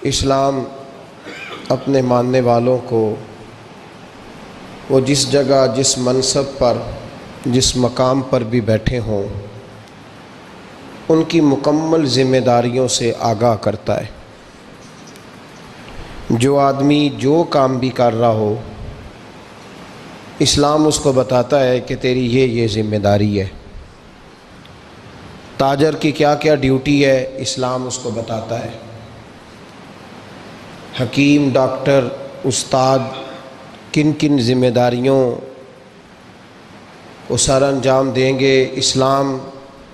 اسلام اپنے ماننے والوں کو وہ جس جگہ، جس منصب پر، جس مقام پر بھی بیٹھے ہوں، ان کی مکمل ذمہ داریوں سے آگاہ کرتا ہے۔ جو آدمی جو کام بھی کر رہا ہو، اسلام اس کو بتاتا ہے کہ تیری یہ ذمہ داری ہے۔ تاجر کی کیا کیا ڈیوٹی ہے، اسلام اس کو بتاتا ہے۔ حکیم، ڈاکٹر، استاد کن کن ذمہ داریوں کو سر انجام دیں گے، اسلام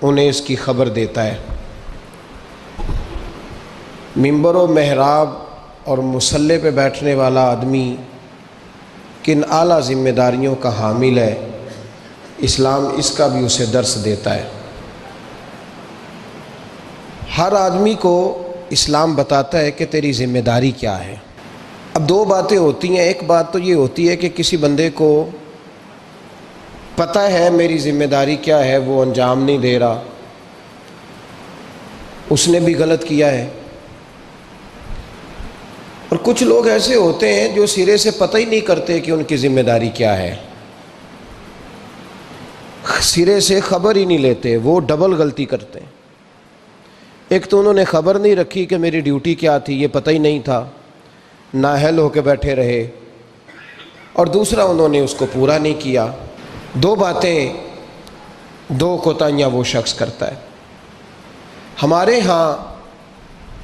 انہیں اس کی خبر دیتا ہے۔ ممبر و محراب اور مصلی پہ بیٹھنے والا آدمی کن اعلیٰ ذمہ داریوں کا حامل ہے، اسلام اس کا بھی اسے درس دیتا ہے۔ ہر آدمی کو اسلام بتاتا ہے کہ تیری ذمہ داری کیا ہے۔ اب دو باتیں ہوتی ہیں، ایک بات تو یہ ہوتی ہے کہ کسی بندے کو پتہ ہے میری ذمہ داری کیا ہے، وہ انجام نہیں دے رہا، اس نے بھی غلط کیا ہے۔ اور کچھ لوگ ایسے ہوتے ہیں جو سرے سے پتہ ہی نہیں کرتے کہ ان کی ذمہ داری کیا ہے، سرے سے خبر ہی نہیں لیتے، وہ ڈبل غلطی کرتے ہیں۔ ایک تو انہوں نے خبر نہیں رکھی کہ میری ڈیوٹی کیا تھی، یہ پتہ ہی نہیں تھا، نااہل ہو کے بیٹھے رہے، اور دوسرا انہوں نے اس کو پورا نہیں کیا۔ دو باتیں، دو کوتاہیاں وہ شخص کرتا ہے۔ ہمارے ہاں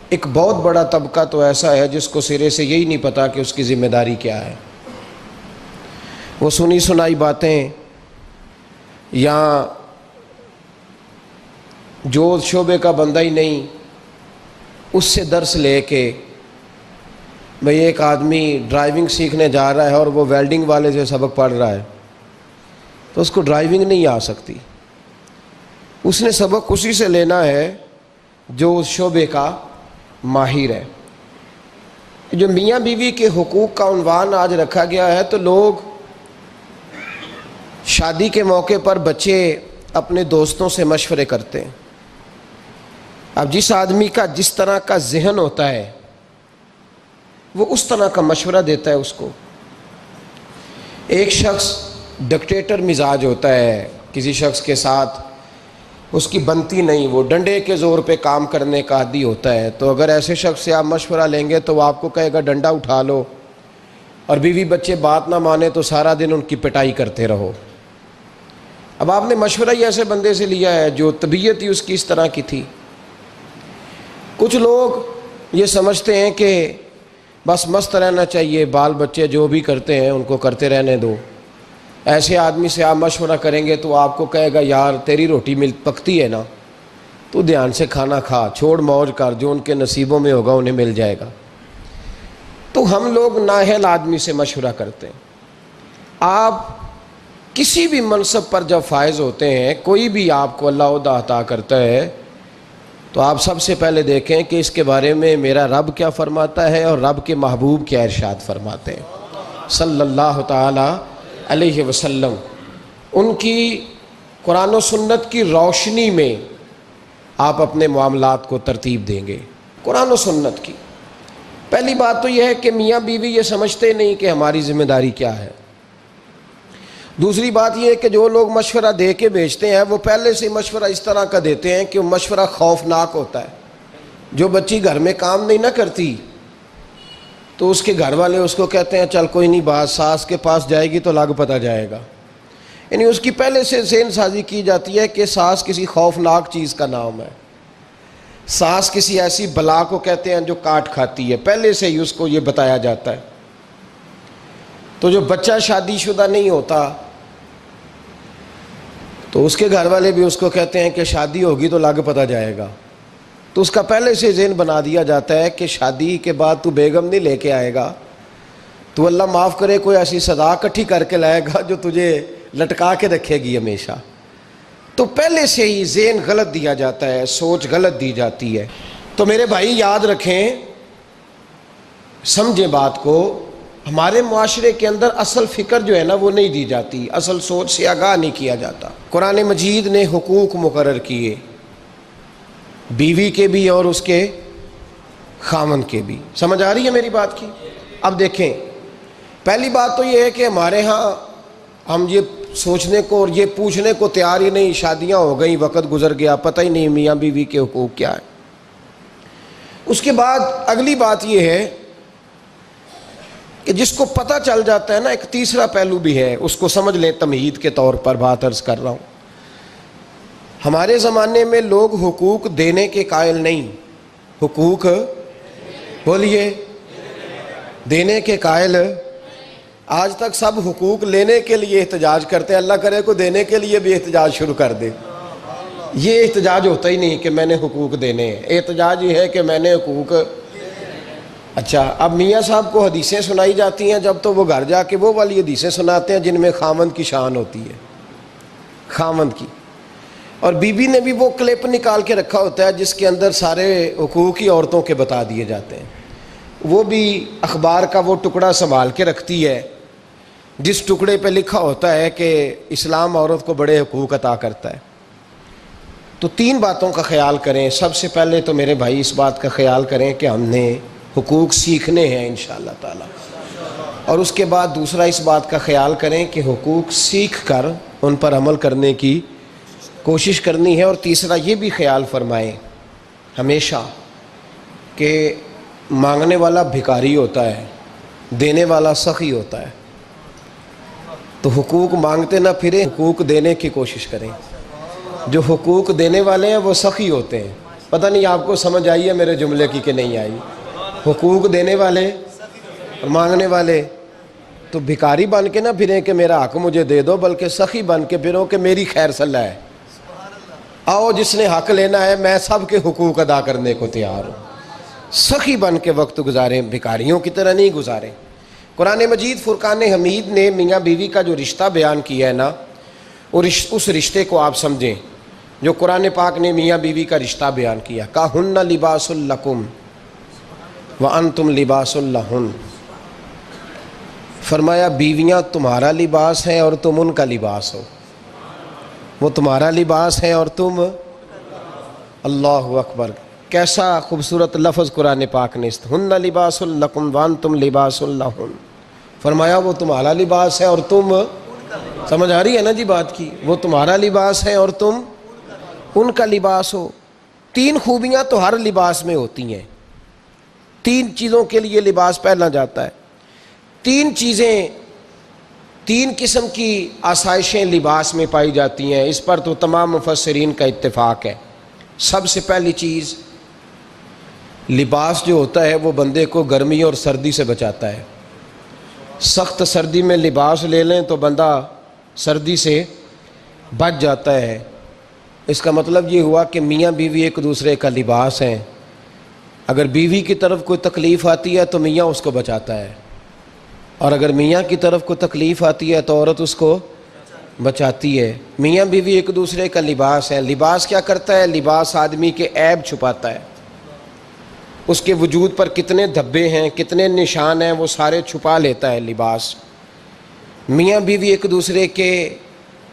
ایک بہت بڑا طبقہ تو ایسا ہے جس کو سرے سے یہی نہیں پتا کہ اس کی ذمہ داری کیا ہے۔ وہ سنی سنائی باتیں یا جو شعبے کا بندہ ہی نہیں، اس سے درس لے کے، بھئی ایک آدمی ڈرائیونگ سیکھنے جا رہا ہے اور وہ ویلڈنگ والے سے سبق پڑھ رہا ہے، تو اس کو ڈرائیونگ نہیں آ سکتی، اس نے سبق اسی سے لینا ہے جو اس شعبے کا ماہر ہے۔ جو میاں بیوی کے حقوق کا عنوان آج رکھا گیا ہے، تو لوگ شادی کے موقع پر بچے اپنے دوستوں سے مشورے کرتے ہیں۔ اب جس آدمی کا جس طرح کا ذہن ہوتا ہے وہ اس طرح کا مشورہ دیتا ہے اس کو۔ ایک شخص ڈکٹیٹر مزاج ہوتا ہے، کسی شخص کے ساتھ اس کی بنتی نہیں، وہ ڈنڈے کے زور پہ کام کرنے کا عادی ہوتا ہے، تو اگر ایسے شخص سے آپ مشورہ لیں گے تو وہ آپ کو کہے گا ڈنڈا اٹھا لو، اور بیوی بچے بات نہ مانے تو سارا دن ان کی پٹائی کرتے رہو۔ اب آپ نے مشورہ ہی ایسے بندے سے لیا ہے جو طبیعت ہی اس کی اس طرح کی تھی۔ کچھ لوگ یہ سمجھتے ہیں کہ بس مست رہنا چاہیے، بال بچے جو بھی کرتے ہیں ان کو کرتے رہنے دو۔ ایسے آدمی سے آپ مشورہ کریں گے تو آپ کو کہے گا یار تیری روٹی پکتی ہے نا، تو دھیان سے کھانا کھا، چھوڑ موج کر، جو ان کے نصیبوں میں ہوگا انہیں مل جائے گا۔ تو ہم لوگ نااہل آدمی سے مشورہ کرتے ہیں۔ آپ کسی بھی منصب پر جب فائز ہوتے ہیں، کوئی بھی آپ کو اللہ عہدہ عطا کرتا ہے، تو آپ سب سے پہلے دیکھیں کہ اس کے بارے میں میرا رب کیا فرماتا ہے اور رب کے محبوب کیا ارشاد فرماتے ہیں صلی اللہ تعالی علیہ وسلم۔ ان کی قرآن و سنت کی روشنی میں آپ اپنے معاملات کو ترتیب دیں گے۔ قرآن و سنت کی پہلی بات تو یہ ہے کہ میاں بیوی یہ سمجھتے نہیں کہ ہماری ذمہ داری کیا ہے۔ دوسری بات یہ ہے کہ جو لوگ مشورہ دے کے بھیجتے ہیں وہ پہلے سے مشورہ اس طرح کا دیتے ہیں کہ وہ مشورہ خوفناک ہوتا ہے۔ جو بچی گھر میں کام نہیں نہ کرتی تو اس کے گھر والے اس کو کہتے ہیں چل کوئی نہیں، بات ساس کے پاس جائے گی تو لگ پتہ جائے گا، یعنی اس کی پہلے سے ذہن سازی کی جاتی ہے کہ ساس کسی خوفناک چیز کا نام ہے، ساس کسی ایسی بلا کو کہتے ہیں جو کاٹ کھاتی ہے، پہلے سے ہی اس کو یہ بتایا جاتا ہے۔ تو جو بچہ شادی شدہ نہیں ہوتا تو اس کے گھر والے بھی اس کو کہتے ہیں کہ شادی ہوگی تو لگ پتہ جائے گا، تو اس کا پہلے سے ذہن بنا دیا جاتا ہے کہ شادی کے بعد تو بیگم نہیں لے کے آئے گا، تو اللہ معاف کرے کوئی ایسی سزا اکٹھی کر کے لائے گا جو تجھے لٹکا کے رکھے گی ہمیشہ۔ تو پہلے سے ہی ذہن غلط دیا جاتا ہے، سوچ غلط دی جاتی ہے۔ تو میرے بھائی یاد رکھیں، سمجھیں بات کو، ہمارے معاشرے کے اندر اصل فکر جو ہے نا وہ نہیں دی جاتی، اصل سوچ سے آگاہ نہیں کیا جاتا۔ قرآن مجید نے حقوق مقرر کیے، بیوی کے بھی اور اس کے خاوند کے بھی۔ سمجھ آ رہی ہے میری بات کی؟ اب دیکھیں، پہلی بات تو یہ ہے کہ ہمارے ہاں ہم یہ سوچنے کو اور یہ پوچھنے کو تیار ہی نہیں، شادیاں ہو گئیں، وقت گزر گیا، پتہ ہی نہیں میاں بیوی کے حقوق کیا ہے۔ اس کے بعد اگلی بات یہ ہے کہ جس کو پتہ چل جاتا ہے نا، ایک تیسرا پہلو بھی ہے، اس کو سمجھ لیں، تمہید کے طور پر بات عرض کر رہا ہوں۔ ہمارے زمانے میں لوگ حقوق دینے کے قائل نہیں، حقوق بولیے دینے کے قائل۔ آج تک سب حقوق لینے کے لیے احتجاج کرتے ہیں، اللہ کرے کو دینے کے لیے بھی احتجاج شروع کر دے۔ یہ احتجاج ہوتا ہی نہیں کہ میں نے حقوق دینے ہیں، احتجاج یہ ہے کہ میں نے حقوق۔ اچھا، اب میاں صاحب کو حدیثیں سنائی جاتی ہیں، جب تو وہ گھر جا کے وہ والی حدیثیں سناتے ہیں جن میں خاوند کی شان ہوتی ہے، خاوند کی، اور بیوی نے بھی وہ کلپ نکال کے رکھا ہوتا ہے جس کے اندر سارے حقوق ہی عورتوں کے بتا دیے جاتے ہیں۔ وہ بھی اخبار کا وہ ٹکڑا سنبھال کے رکھتی ہے جس ٹکڑے پہ لکھا ہوتا ہے کہ اسلام عورت کو بڑے حقوق عطا کرتا ہے۔ تو تین باتوں کا خیال کریں۔ سب سے پہلے تو میرے بھائی اس بات کا خیال کریں کہ ہم نے حقوق سیکھنے ہیں انشاءاللہ تعالی، اور اس کے بعد دوسرا اس بات کا خیال کریں کہ حقوق سیکھ کر ان پر عمل کرنے کی کوشش کرنی ہے، اور تیسرا یہ بھی خیال فرمائیں ہمیشہ کہ مانگنے والا بھکاری ہوتا ہے، دینے والا سخی ہوتا ہے۔ تو حقوق مانگتے نہ پھریں، حقوق دینے کی کوشش کریں۔ جو حقوق دینے والے ہیں وہ سخی ہوتے ہیں۔ پتہ نہیں آپ کو سمجھ آئی ہے میرے جملے کی کہ نہیں آئی؟ حقوق دینے والے اور مانگنے والے، تو بھکاری بن کے نہ پھریں کہ میرا حق مجھے دے دو، بلکہ سخی بن کے پھرو کہ میری خیر صلاح ہے، آؤ جس نے حق لینا ہے میں سب کے حقوق ادا کرنے کو تیار ہوں۔ سخی بن کے وقت گزاریں، بھکاریوں کی طرح نہیں گزاریں۔ قرآن مجید فرقان حمید نے میاں بیوی کا جو رشتہ بیان کیا ہے نا، اور اس رشتے کو آپ سمجھیں جو قرآن پاک نے میاں بیوی کا رشتہ بیان کیا۔ کہن لباس لکم وانتم لباس لہن، فرمایا بیویاں تمہارا لباس ہیں اور تم ان کا لباس ہو۔ وہ تمہارا لباس ہیں اور تم، اللہ اکبر، کیسا خوبصورت لفظ قرآن پاک نے، ہن لباس لکم وانتم لباس لہن، فرمایا وہ تمہارا لباس ہے اور تم، سمجھ آ رہی ہے نا جی بات کی؟ وہ تمہارا لباس ہے اور تم ان کا لباس ہو۔ تین خوبیاں تو ہر لباس میں ہوتی ہیں، تین چیزوں کے لیے لباس پہنا جاتا ہے۔ تین چیزیں، تین قسم کی آسائشیں لباس میں پائی جاتی ہیں، اس پر تو تمام مفسرین کا اتفاق ہے۔ سب سے پہلی چیز، لباس جو ہوتا ہے وہ بندے کو گرمی اور سردی سے بچاتا ہے۔ سخت سردی میں لباس لے لیں تو بندہ سردی سے بچ جاتا ہے۔ اس کا مطلب یہ ہوا کہ میاں بیوی ایک دوسرے کا لباس ہیں۔ اگر بیوی کی طرف کوئی تکلیف آتی ہے تو میاں اس کو بچاتا ہے، اور اگر میاں کی طرف کوئی تکلیف آتی ہے تو عورت اس کو بچاتی ہے۔ میاں بیوی ایک دوسرے کا لباس ہے۔ لباس کیا کرتا ہے؟ لباس آدمی کے عیب چھپاتا ہے، اس کے وجود پر کتنے دھبے ہیں، کتنے نشان ہیں، وہ سارے چھپا لیتا ہے لباس۔ میاں بیوی ایک دوسرے کے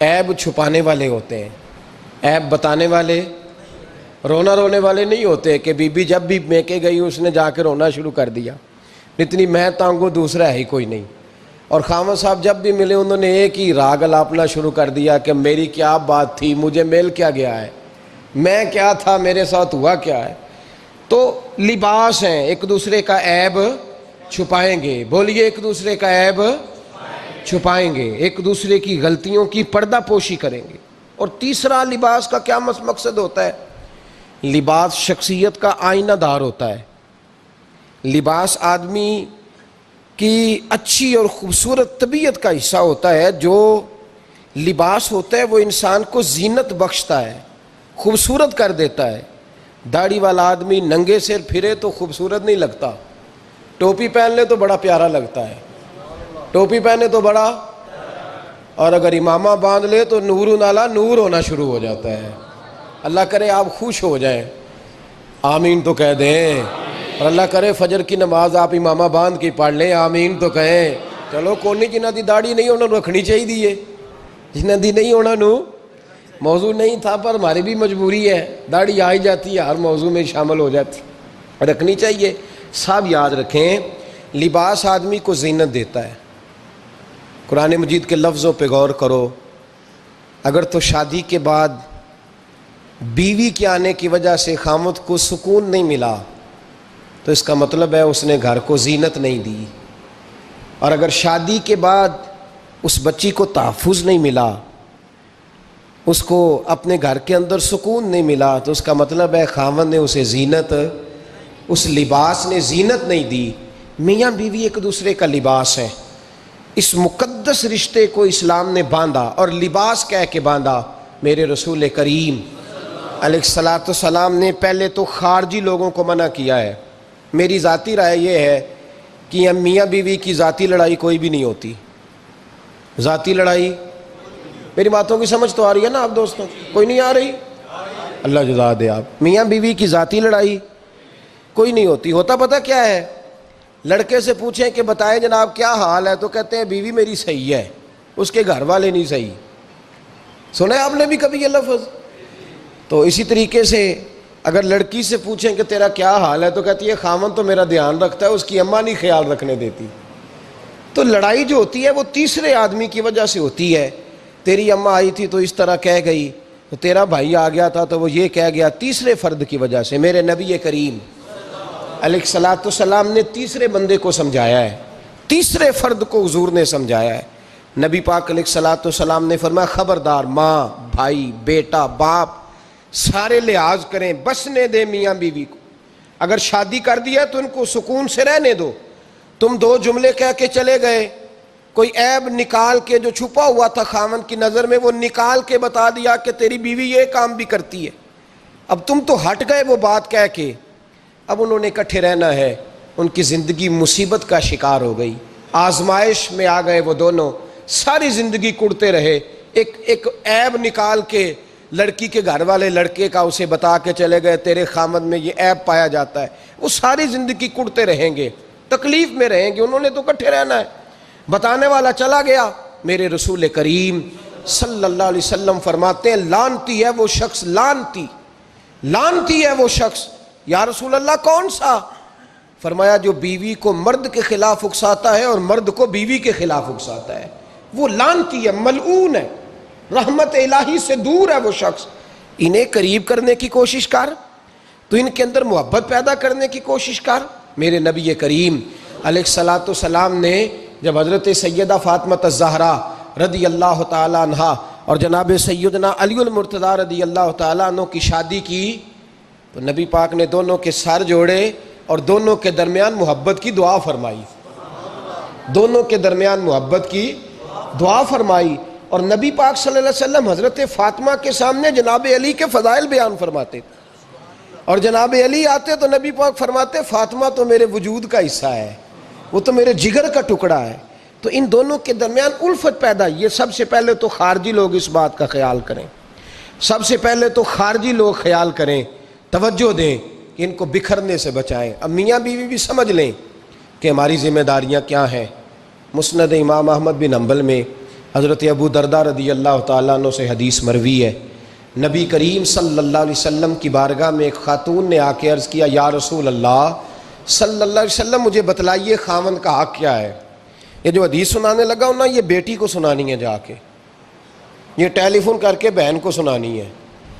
عیب چھپانے والے ہوتے ہیں، عیب بتانے والے، رونا رونے والے نہیں ہوتے کہ بی بی جب بھی میکے گئی اس نے جا کے رونا شروع کر دیا، اتنی میں تانگو دوسرا ہے ہی کوئی نہیں۔ اور خاوند صاحب جب بھی ملے انہوں نے ایک ہی راگ الاپنا شروع کر دیا کہ میری کیا بات تھی، مجھے مل کیا گیا ہے، میں کیا تھا، میرے ساتھ ہوا کیا ہے۔ تو لباس ہیں، ایک دوسرے کا عیب چھپائیں گے، بولیے ایک دوسرے کا عیب چھپائیں گے، ایک دوسرے کی غلطیوں کی پردہ پوشی کریں گے۔ اور تیسرا لباس کا کیا مقصد ہوتا ہے؟ لباس شخصیت کا آئینہ دار ہوتا ہے۔ لباس آدمی کی اچھی اور خوبصورت طبیعت کا حصہ ہوتا ہے۔ جو لباس ہوتا ہے وہ انسان کو زینت بخشتا ہے، خوبصورت کر دیتا ہے۔ داڑھی والا آدمی ننگے سر پھرے تو خوبصورت نہیں لگتا، ٹوپی پہن لے تو بڑا پیارا لگتا ہے، ٹوپی پہنے تو بڑا، اور اگر امامہ باندھ لے تو نور نالا نور ہونا شروع ہو جاتا ہے۔ اللہ کرے آپ خوش ہو جائیں، آمین تو کہہ دیں، اور اللہ کرے فجر کی نماز آپ امامہ باندھ کی پڑھ لیں، آمین تو کہیں۔ چلو کونی جنہ دی داڑھی نہیں انہوں نے رکھنی چاہیے دیئے، جنہ دی نہیں ہونا نو موضوع نہیں تھا، پر ہماری بھی مجبوری ہے، داڑھی آ ہی جاتی ہے، ہر موضوع میں شامل ہو جاتی۔ رکھنی چاہیے. سب یاد رکھیں لباس آدمی کو زینت دیتا ہے. قرآن مجید کے لفظوں پہ غور کرو. اگر تو شادی کے بعد بیوی کے آنے کی وجہ سے خامد کو سکون نہیں ملا تو اس کا مطلب ہے اس نے گھر کو زینت نہیں دی. اور اگر شادی کے بعد اس بچی کو تحفظ نہیں ملا, اس کو اپنے گھر کے اندر سکون نہیں ملا, تو اس کا مطلب ہے خاوند نے اسے زینت, اس لباس نے زینت نہیں دی. میاں بیوی ایک دوسرے کا لباس ہے. اس مقدس رشتے کو اسلام نے باندھا اور لباس کہہ کے باندھا. میرے رسول کریم علیہ الصلاۃ والسلام نے پہلے تو خارجی لوگوں کو منع کیا ہے. میری ذاتی رائے یہ ہے کہ میاں بیوی کی ذاتی لڑائی کوئی بھی نہیں ہوتی. ذاتی لڑائی, میری باتوں کی سمجھ تو آ رہی ہے نا آپ دوستوں؟ کوئی نہیں آ رہی؟ اللہ جزا دے. آپ میاں بیوی کی ذاتی لڑائی کوئی نہیں ہوتی. ہوتا پتہ کیا ہے؟ لڑکے سے پوچھیں کہ بتائیں جناب کیا حال ہے, تو کہتے ہیں بیوی میری صحیح ہے, اس کے گھر والے نہیں صحیح. سنا ہے آپ نے بھی کبھی یہ لفظ؟ تو اسی طریقے سے اگر لڑکی سے پوچھیں کہ تیرا کیا حال ہے, تو کہتی ہے خامن تو میرا دھیان رکھتا ہے, اس کی اماں نہیں خیال رکھنے دیتی. تو لڑائی جو ہوتی ہے وہ تیسرے آدمی کی وجہ سے ہوتی ہے. تیری اماں آئی تھی تو اس طرح کہہ گئی, تو تیرا بھائی آ گیا تھا تو وہ یہ کہہ گیا, تیسرے فرد کی وجہ سے. میرے نبی کریم علیہ الصلاۃ والسلام نے تیسرے بندے کو سمجھایا ہے, تیسرے فرد کو حضور نے سمجھایا ہے. نبی پاک علیہ الصلاۃ والسلام نے فرمایا خبردار, ماں بھائی بیٹا باپ سارے لحاظ کریں, بسنے دیں میاں بیوی کو. اگر شادی کر دیا تو ان کو سکون سے رہنے دو. تم دو جملے کہہ کے چلے گئے, کوئی عیب نکال کے جو چھپا ہوا تھا خاوند کی نظر میں وہ نکال کے بتا دیا کہ تیری بیوی یہ کام بھی کرتی ہے. اب تم تو ہٹ گئے وہ بات کہہ کے, اب انہوں نے اکٹھے رہنا ہے. ان کی زندگی مصیبت کا شکار ہو گئی, آزمائش میں آ گئے وہ دونوں, ساری زندگی کڑتے رہے. ایک عیب نکال کے لڑکی کے گھر والے لڑکے کا اسے بتا کے چلے گئے تیرے خامد میں یہ عیب پایا جاتا ہے. وہ ساری زندگی کڑتے رہیں گے, تکلیف میں رہیں گے. انہوں نے تو اکٹھے رہنا ہے. بتانے والا چلا گیا. میرے رسول کریم صلی اللہ علیہ وسلم فرماتے ہیں لعنتی ہے وہ شخص, لعنتی ہے وہ شخص. یا رسول اللہ کون سا؟ فرمایا جو بیوی کو مرد کے خلاف اکساتا ہے اور مرد کو بیوی کے خلاف اکساتا ہے, وہ لعنتی ہے, ملعون ہے, رحمت الہی سے دور ہے وہ شخص. انہیں قریب کرنے کی کوشش کر, تو ان کے اندر محبت پیدا کرنے کی کوشش کر. میرے نبی کریم علیہ الصلاۃ والسلام نے جب حضرت سیدہ فاطمہ الزہرا رضی اللہ تعالیٰ عنہا اور جناب سیدنا علی المرتضیٰ رضی اللہ تعالیٰ عنہ کی شادی کی, تو نبی پاک نے دونوں کے سر جوڑے اور دونوں کے درمیان محبت کی دعا فرمائی. دونوں کے درمیان محبت کی دعا فرمائی. اور نبی پاک صلی اللہ علیہ وسلم حضرت فاطمہ کے سامنے جناب علی کے فضائل بیان فرماتے, اور جناب علی آتے تو نبی پاک فرماتے فاطمہ تو میرے وجود کا حصہ ہے, وہ تو میرے جگر کا ٹکڑا ہے. تو ان دونوں کے درمیان الفت پیدا. یہ سب سے پہلے تو خارجی لوگ اس بات کا خیال کریں, سب سے پہلے تو خارجی لوگ خیال کریں, توجہ دیں کہ ان کو بکھرنے سے بچائیں. اب میاں بیوی بھی سمجھ لیں کہ ہماری ذمہ داریاں کیا ہیں. مسند امام احمد بن حنبل میں حضرت ابو درداء رضی اللہ تعالیٰ عنہ سے حدیث مروی ہے, نبی کریم صلی اللہ علیہ وسلم کی بارگاہ میں ایک خاتون نے آ کے عرض کیا یا رسول اللہ صلی اللہ علیہ وسلم مجھے بتلائیے خاوند کا حق کیا ہے. یہ جو حدیث سنانے لگا ہوں نا, یہ بیٹی کو سنانی ہے جا کے, یہ ٹیلی فون کر کے بہن کو سنانی ہے,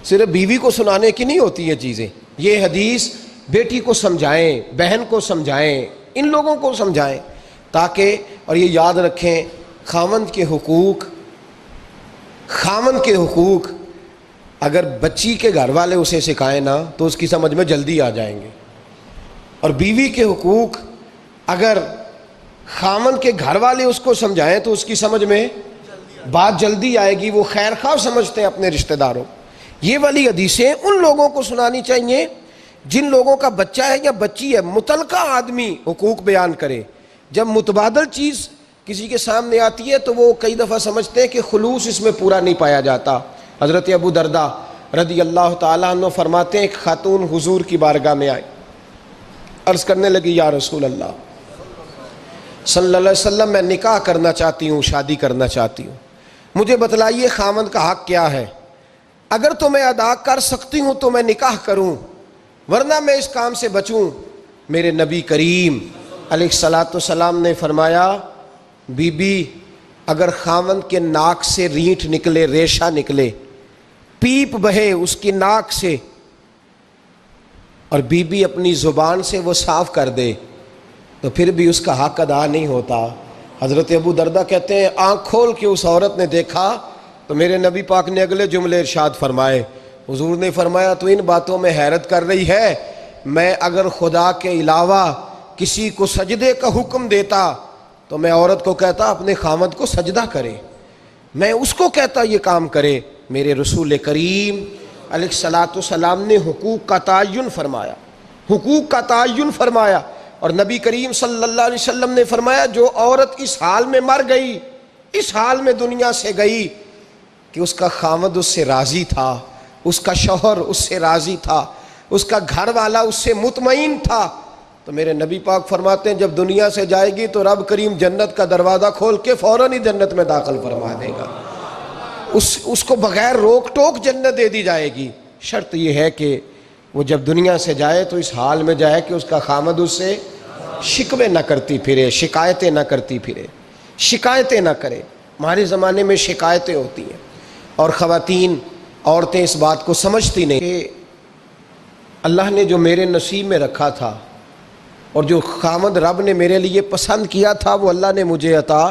صرف بیوی کو سنانے کی نہیں ہوتی یہ چیزیں. یہ حدیث بیٹی کو سمجھائیں, بہن کو سمجھائیں, ان لوگوں کو سمجھائیں تاکہ, اور یہ یاد رکھیں خاوند کے حقوق اگر بچی کے گھر والے اسے سکھائیں نا تو اس کی سمجھ میں جلدی آ جائیں گے, اور بیوی کے حقوق اگر خاوند کے گھر والے اس کو سمجھائیں تو اس کی سمجھ میں بات جلدی آئے گی. وہ خیر خواہ سمجھتے ہیں اپنے رشتہ داروں. یہ والی حدیثیں ان لوگوں کو سنانی چاہیے جن لوگوں کا بچہ ہے یا بچی ہے. متعلقہ آدمی حقوق بیان کرے. جب متبادل چیز کسی کے سامنے آتی ہے تو وہ کئی دفعہ سمجھتے ہیں کہ خلوص اس میں پورا نہیں پایا جاتا. حضرت ابو درداء رضی اللہ تعالیٰ عنہ فرماتے ہیں ایک خاتون حضور کی بارگاہ میں آئی, عرض کرنے لگی یا رسول اللہ صلی اللہ علیہ وسلم میں نکاح کرنا چاہتی ہوں, شادی کرنا چاہتی ہوں, مجھے بتلائیے خاوند کا حق کیا ہے. اگر تو میں ادا کر سکتی ہوں تو میں نکاح کروں, ورنہ میں اس کام سے بچوں. میرے نبی کریم علیہ الصلاۃ والسلام نے فرمایا بی بی اگر خاوند کے ناک سے رینٹ نکلے، ریشہ نکلے، پیپ بہے اس کی ناک سے، اور بی بی اپنی زبان سے وہ صاف کر دے تو پھر بھی اس کا حق ادا نہیں ہوتا۔ حضرت ابو دردہ کہتے ہیں آنکھ کھول کے اس عورت نے دیکھا تو میرے نبی پاک نے اگلے جملے ارشاد فرمائے، حضور نے فرمایا تو ان باتوں میں حیرت کر رہی ہے، میں اگر خدا کے علاوہ کسی کو سجدے کا حکم دیتا تو میں عورت کو کہتا اپنے خاوند کو سجدہ کرے، میں اس کو کہتا یہ کام کرے۔ میرے رسول کریم علیہ الصلاۃ والسلام نے حقوق کا تعین فرمایا، حقوق کا تعین فرمایا، اور نبی کریم صلی اللہ علیہ وسلم نے فرمایا جو عورت اس حال میں مر گئی، اس حال میں دنیا سے گئی کہ اس کا خاوند اس سے راضی تھا، اس کا شوہر اس سے راضی تھا، اس کا گھر والا اس سے مطمئن تھا، تو میرے نبی پاک فرماتے ہیں جب دنیا سے جائے گی تو رب کریم جنت کا دروازہ کھول کے فوراً ہی جنت میں داخل فرما دے گا، اس کو بغیر روک ٹوک جنت دے دی جائے گی۔ شرط یہ ہے کہ وہ جب دنیا سے جائے تو اس حال میں جائے کہ اس کا خاوند اس سے شکوے نہ کرتی پھرے، شکایتیں نہ کرتی پھرے، شکایتیں نہ کرے۔ ہمارے زمانے میں شکایتیں ہوتی ہیں، اور خواتین عورتیں اس بات کو سمجھتی نہیں کہ اللہ نے جو میرے نصیب میں رکھا تھا اور جو خاوند رب نے میرے لیے پسند کیا تھا وہ اللہ نے مجھے عطا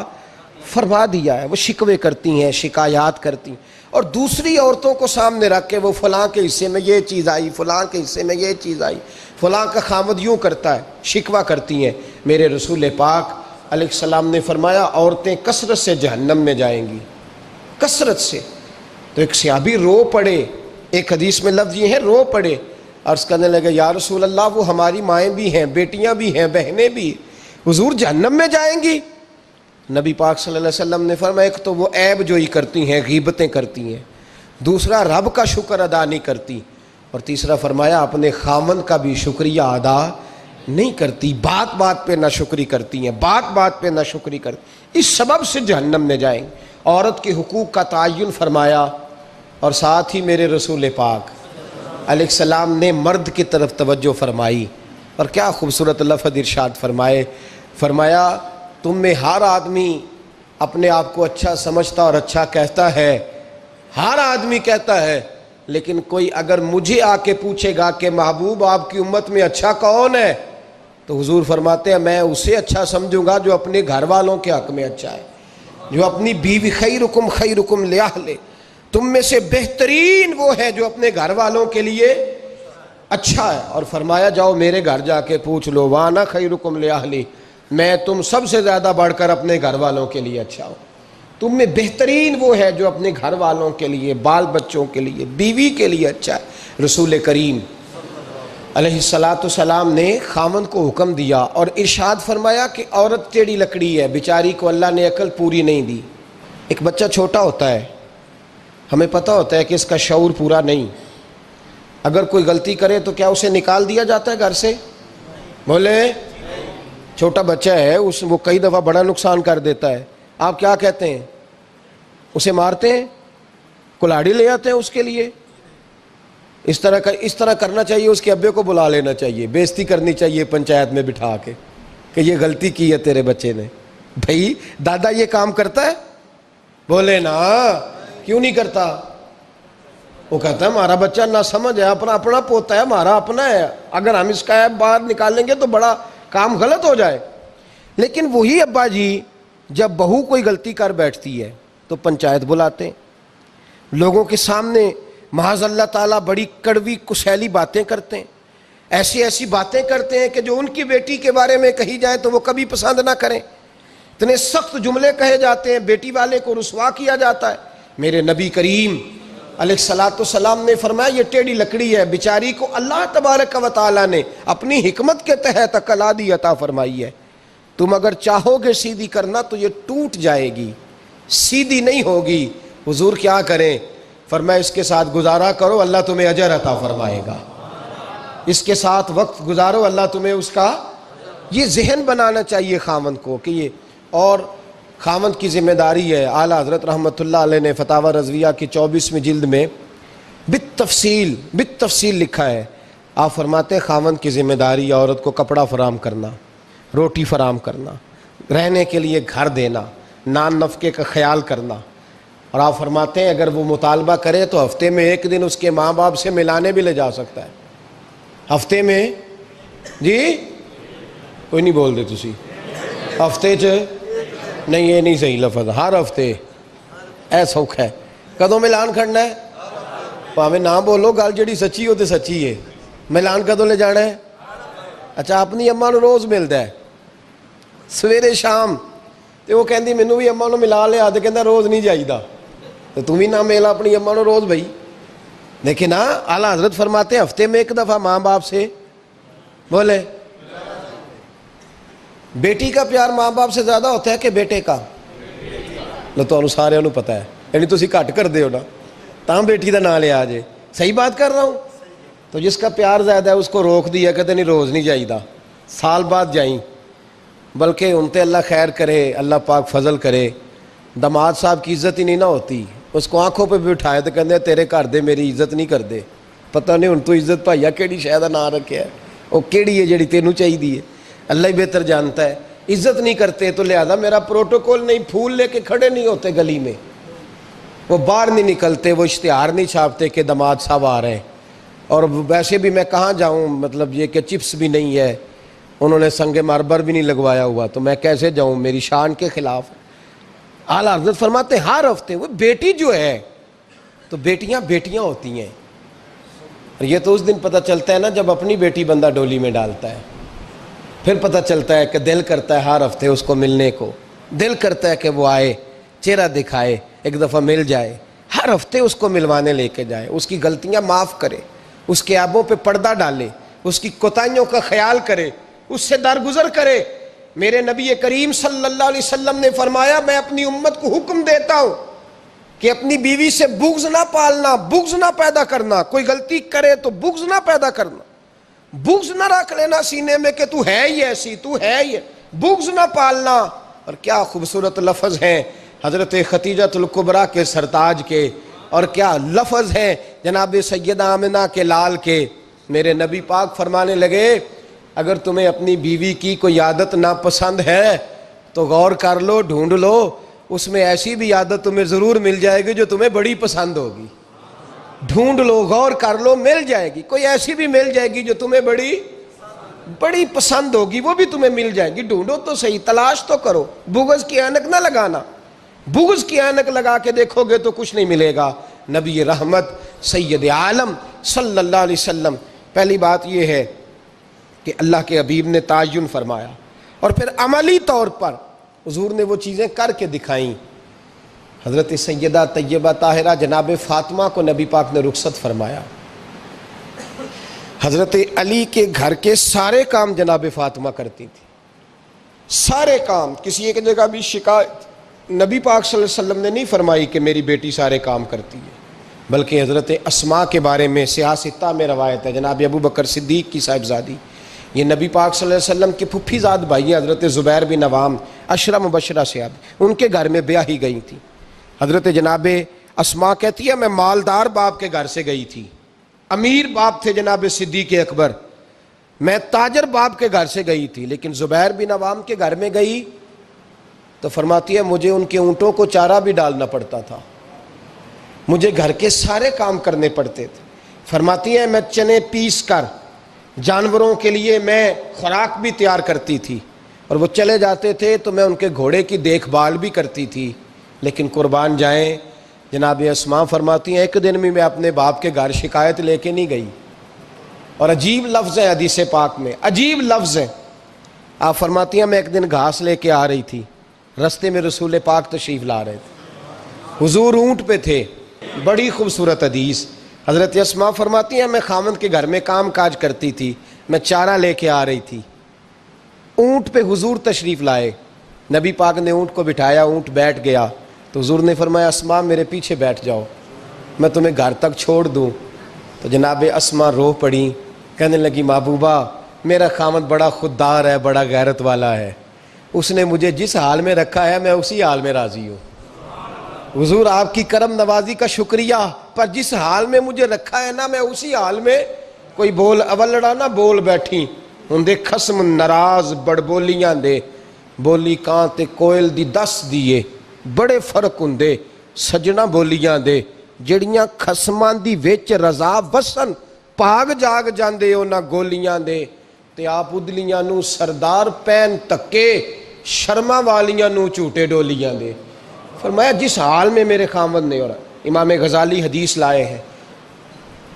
فرما دیا ہے۔ وہ شکوے کرتی ہیں، شکایات کرتی ہیں، اور دوسری عورتوں کو سامنے رکھ کے وہ فلاں کے حصے میں یہ چیز آئی، فلاں کے حصے میں یہ چیز آئی، فلاں کا خاوند یوں کرتا ہے، شکوہ کرتی ہیں۔ میرے رسول پاک علیہ السلام نے فرمایا عورتیں کثرت سے جہنم میں جائیں گی، کثرت سے۔ تو ایک صحابی رو پڑے، ایک حدیث میں لفظ یہ ہے رو پڑے، عرض کرنے لگے یا رسول اللہ وہ ہماری مائیں بھی ہیں، بیٹیاں بھی ہیں، بہنیں بھی، حضور جہنم میں جائیں گی؟ نبی پاک صلی اللہ علیہ وسلم نے فرمایا ایک تو وہ عیب جوئی کرتی ہیں، غیبتیں کرتی ہیں، دوسرا رب کا شکر ادا نہیں کرتی، اور تیسرا فرمایا اپنے خاوند کا بھی شکریہ ادا نہیں کرتی، بات بات پہ ناشکری کرتی ہیں، بات بات پہ ناشکری کرتی، اس سبب سے جہنم میں جائیں گے۔ عورت کے حقوق کا تعین فرمایا، اور ساتھ ہی میرے رسول پاک علیہ السلام نے مرد کی طرف توجہ فرمائی، اور کیا خوبصورت لفظ ارشاد فرمایا تم میں ہر آدمی اپنے آپ کو اچھا سمجھتا اور اچھا کہتا ہے، ہر آدمی کہتا ہے، لیکن کوئی اگر مجھے آ کے پوچھے گا کہ محبوب آپ کی امت میں اچھا کون ہے، تو حضور فرماتے ہیں میں اسے اچھا سمجھوں گا جو اپنے گھر والوں کے حق میں اچھا ہے، جو اپنی بیوی خیرکم لأہلہ، تم میں سے بہترین وہ ہے جو اپنے گھر والوں کے لیے اچھا ہے۔ اور فرمایا جاؤ میرے گھر جا کے پوچھ لو وانا خیرکم لأہلہ، میں تم سب سے زیادہ بڑھ کر اپنے گھر والوں کے لیے اچھا ہوں، تم میں بہترین وہ ہے جو اپنے گھر والوں کے لیے، بال بچوں کے لیے، بیوی کے لیے اچھا ہے۔ رسول کریم علیہ الصلاۃ والسلام نے خاوند کو حکم دیا اور ارشاد فرمایا کہ عورت ٹیڑھی لکڑی ہے، بیچاری کو اللہ نے عقل پوری نہیں دی۔ ایک بچہ چھوٹا ہوتا ہے، ہمیں پتہ ہوتا ہے کہ اس کا شعور پورا نہیں، اگر کوئی غلطی کرے تو کیا اسے نکال دیا جاتا ہے گھر سے؟ بولے چھوٹا بچہ ہے، وہ کئی دفعہ بڑا نقصان کر دیتا ہے، آپ کیا کہتے ہیں؟ اسے مارتے ہیں، کلاڑی لے آتے ہیں اس کے لیے؟ اس طرح کرنا چاہیے، اس کے ابے کو بلا لینا چاہیے، بےزتی کرنی چاہیے پنچایت میں بٹھا کے کہ یہ غلطی کی ہے تیرے بچے نے۔ بھائی دادا یہ کام کرتا ہے؟ بولے نا، کیوں نہیں کرتا؟ وہ کہتا ہے ہمارا بچہ نہ سمجھ ہے، اپنا پوتا ہے، ہمارا اپنا ہے، اگر ہم اس کا ایپ باہر نکالیں گے تو بڑا کام غلط ہو جائے۔ لیکن وہی ابا جی جب بہو کوئی غلطی کر بیٹھتی ہے تو پنچایت بلاتے ہیں، لوگوں کے سامنے معاذ اللہ تعالیٰ بڑی کڑوی کسیلی باتیں کرتے ہیں، ایسی باتیں کرتے ہیں کہ جو ان کی بیٹی کے بارے میں کہی جائے تو وہ کبھی پسند نہ کریں، اتنے سخت جملے کہے جاتے ہیں، بیٹی والے کو رسوا کیا جاتا ہے۔ میرے نبی کریم علیہ الصلاۃ والسلام نے فرمایا یہ ٹیڑھی لکڑی ہے، بیچاری کو اللہ تبارک و تعالیٰ نے اپنی حکمت کے تحت عقل عادی عطا فرمائی ہے، تم اگر چاہو گے سیدھی کرنا تو یہ ٹوٹ جائے گی، سیدھی نہیں ہوگی۔ حضور کیا کریں؟ فرمایا اس کے ساتھ گزارا کرو، اللہ تمہیں اجر عطا فرمائے گا، اس کے ساتھ وقت گزارو، اللہ تمہیں اس کا، یہ ذہن بنانا چاہیے خاوند کو کہ یہ، اور خاوند کی ذمہ داری ہے۔ اعلیٰ حضرت رحمۃ اللہ علیہ نے فتاوی رضویہ کی 24ویں جلد میں بالتفصیل لکھا ہے، آپ فرماتے ہیں خاوند کی ذمہ داری عورت کو کپڑا فراہم کرنا، روٹی فراہم کرنا، رہنے کے لیے گھر دینا، نان نفقے کا خیال کرنا، اور آپ فرماتے ہیں اگر وہ مطالبہ کرے تو ہفتے میں ایک دن اس کے ماں باپ سے ملانے بھی لے جا سکتا ہے۔ ہفتے میں جی کوئی نہیں بول دے تسی ہفتے چ نہیں، یہ نہیں صحیح لفظ، ہر ہفتے اے سوکھ ہے کدوں ملان کھڑنا ہے، پاویں نہ بولو، گل جڑی سچی ہو تے سچی ہے۔ ملان کدوں لے جانا ہے؟ اچھا اپنی اماں نو روز ملدا ہے سویرے شام، تے وہ کہندی مینوں بھی اماں نو ملا لیا، تے کہندا روز نہیں جائیدا، تے تم بھی نہ ملا اپنی اماں نو روز بھائی۔ لیکن ہاں اعلیٰ حضرت فرماتے ہیں ہفتے میں ایک دفعہ ماں باپ سے بولے۔ بیٹی کا پیار ماں باپ سے زیادہ ہوتا ہے کہ بیٹے کا؟ لو تو سارے انہوں پتہ ہے، یعنی تسی گھٹ کر دے ہو نا تاں بیٹی دا نام لیا جے، صحیح بات کر رہا ہوں؟ تو جس کا پیار زیادہ ہے اس کو روک دیا کہتے نہیں روز نہیں جائیدا، سال بعد جائیں، بلکہ ان تے اللہ خیر کرے، اللہ پاک فضل کرے، داماد صاحب کی عزت ہی نہیں نہ ہوتی، اس کو آنکھوں پہ بھی اٹھائے تو کہتے ہیں تیرے گھر دے میری عزت نہیں کر دے، پتہ نہیں ان تو عزت بھائیا کیڑی شاید نہ رکھے ہے، وہ کیڑی ہے جڑی تینوں چاہیے، اللہ ہی بہتر جانتا ہے۔ عزت نہیں کرتے تو لہذا میرا پروٹوکول نہیں، پھول لے کے کھڑے نہیں ہوتے گلی میں، وہ باہر نہیں نکلتے، وہ اشتہار نہیں چھاپتے کہ داماد صاحب آ رہے ہیں، اور ویسے بھی میں کہاں جاؤں، مطلب یہ کہ چپس بھی نہیں ہے، انہوں نے سنگ مرمر بھی نہیں لگوایا ہوا، تو میں کیسے جاؤں، میری شان کے خلاف۔ اعلیٰ حضرت فرماتے ہیں ہر ہفتے وہ بیٹی جو ہے، تو بیٹیاں بیٹیاں ہوتی ہیں، اور یہ تو اس دن پتہ چلتا ہے نا جب اپنی بیٹی بندہ ڈولی میں ڈالتا ہے، پھر پتہ چلتا ہے کہ دل کرتا ہے ہر ہفتے اس کو ملنے کو، دل کرتا ہے کہ وہ آئے، چہرہ دکھائے، ایک دفعہ مل جائے، ہر ہفتے اس کو ملوانے لے کے جائے، اس کی غلطیاں معاف کرے، اس کے عیبوں پہ پردہ ڈالے، اس کی کوتاہیوں کا خیال کرے، اس سے درگزر کرے۔ میرے نبی کریم صلی اللہ علیہ وسلم نے فرمایا میں اپنی امت کو حکم دیتا ہوں کہ اپنی بیوی سے بغض نہ پالنا، بغض نہ پیدا کرنا، کوئی غلطی کرے تو بغض نہ پیدا کرنا، بغض نہ رکھ لینا سینے میں کہ تو ہے ہی ایسی، تو ہے ہی، بغض نہ پالنا۔ اور کیا خوبصورت لفظ ہیں حضرت خدیجۃ الکبریٰ کے سرتاج کے، اور کیا لفظ ہیں جناب سیدہ آمنہ کے لال کے۔ میرے نبی پاک فرمانے لگے اگر تمہیں اپنی بیوی کی کوئی عادت ناپسند ہے تو غور کر لو، ڈھونڈ لو، اس میں ایسی بھی عادت تمہیں ضرور مل جائے گی جو تمہیں بڑی پسند ہوگی، ڈھونڈ لو، غور کر لو، مل جائے گی، کوئی ایسی بھی مل جائے گی جو تمہیں بڑی پسند ہوگی، وہ بھی تمہیں مل جائے گی، ڈھونڈو تو صحیح، تلاش تو کرو، بغض کی اینک نہ لگانا، بغض کی اینک لگا کے دیکھو گے تو کچھ نہیں ملے گا۔ نبی رحمت سید عالم صلی اللہ علیہ وسلم، پہلی بات یہ ہے کہ اللہ کے حبیب نے تعین فرمایا، اور پھر عملی طور پر حضور نے وہ چیزیں کر کے دکھائیں۔ حضرت سیدہ طیبہ طاہرہ جناب فاطمہ کو نبی پاک نے رخصت فرمایا، حضرت علی کے گھر کے سارے کام جناب فاطمہ کرتی تھی، سارے کام، کسی ایک جگہ بھی شکایت نبی پاک صلی اللہ علیہ وسلم نے نہیں فرمائی کہ میری بیٹی سارے کام کرتی ہے، بلکہ حضرت اسماء کے بارے میں سیاستہ میں روایت ہے، جناب ابو بکر صدیق کی صاحبزادی، یہ نبی پاک صلی اللہ علیہ وسلم کے پھپھی زاد بھائی ہیں، حضرت زبیر بن عوام، عشرہ مبشرہ صحابہ، ان کے گھر میں بیاہی گئی تھی۔ حضرت جناب اسماء کہتی ہے میں مالدار باپ کے گھر سے گئی تھی، امیر باپ تھے جناب صدیق اکبر، میں تاجر باپ کے گھر سے گئی تھی، لیکن زبیر بن عوام کے گھر میں گئی تو فرماتی ہے مجھے ان کے اونٹوں کو چارہ بھی ڈالنا پڑتا تھا، مجھے گھر کے سارے کام کرنے پڑتے تھے۔ فرماتی ہے میں چنے پیس کر جانوروں کے لیے میں خوراک بھی تیار کرتی تھی، اور وہ چلے جاتے تھے تو میں ان کے گھوڑے کی دیکھ بھال بھی کرتی تھی، لیکن قربان جائیں جناب اسماء فرماتی ہیں ایک دن بھی میں اپنے باپ کے گھر شکایت لے کے نہیں گئی، اور عجیب لفظ ہے حدیث پاک میں، عجیب لفظ ہے، آپ فرماتی ہیں میں ایک دن گھاس لے کے آ رہی تھی، رستے میں رسول پاک تشریف لا رہے تھے، حضور اونٹ پہ تھے، بڑی خوبصورت حدیث، حضرت اسماء فرماتی ہیں میں خاوند کے گھر میں کام کاج کرتی تھی، میں چارہ لے کے آ رہی تھی، اونٹ پہ حضور تشریف لائے، نبی پاک نے اونٹ کو بٹھایا، اونٹ بیٹھ گیا تو حضور نے فرمایا اسماء میرے پیچھے بیٹھ جاؤ، میں تمہیں گھر تک چھوڑ دوں، تو جناب اسماء رو پڑی، کہنے لگی محبوبہ میرا خاوند بڑا خوددار ہے، بڑا غیرت والا ہے، اس نے مجھے جس حال میں رکھا ہے میں اسی حال میں راضی ہوں، حضور آپ کی کرم نوازی کا شکریہ، پر جس حال میں مجھے رکھا ہے نا میں اسی حال میں کوئی بول اولڑا نہ بول بیٹھی ہندے خسم ناراض بڑ بولیاں دے بولی کان تے کوئل دی دس دیے بڑے فرق ہندے سجنا بولیاں دے جڑیاں خسماں دی وچ رضا وسن پاگ جاگ جاندے اونا گولیاں دے تے آپ ادلیاں نو سردار پین تکے شرما والیاں نو چوٹے ڈولیاں دے. فرمایا جس حال میں میرے خامد نے، اور امام غزالی حدیث لائے ہیں،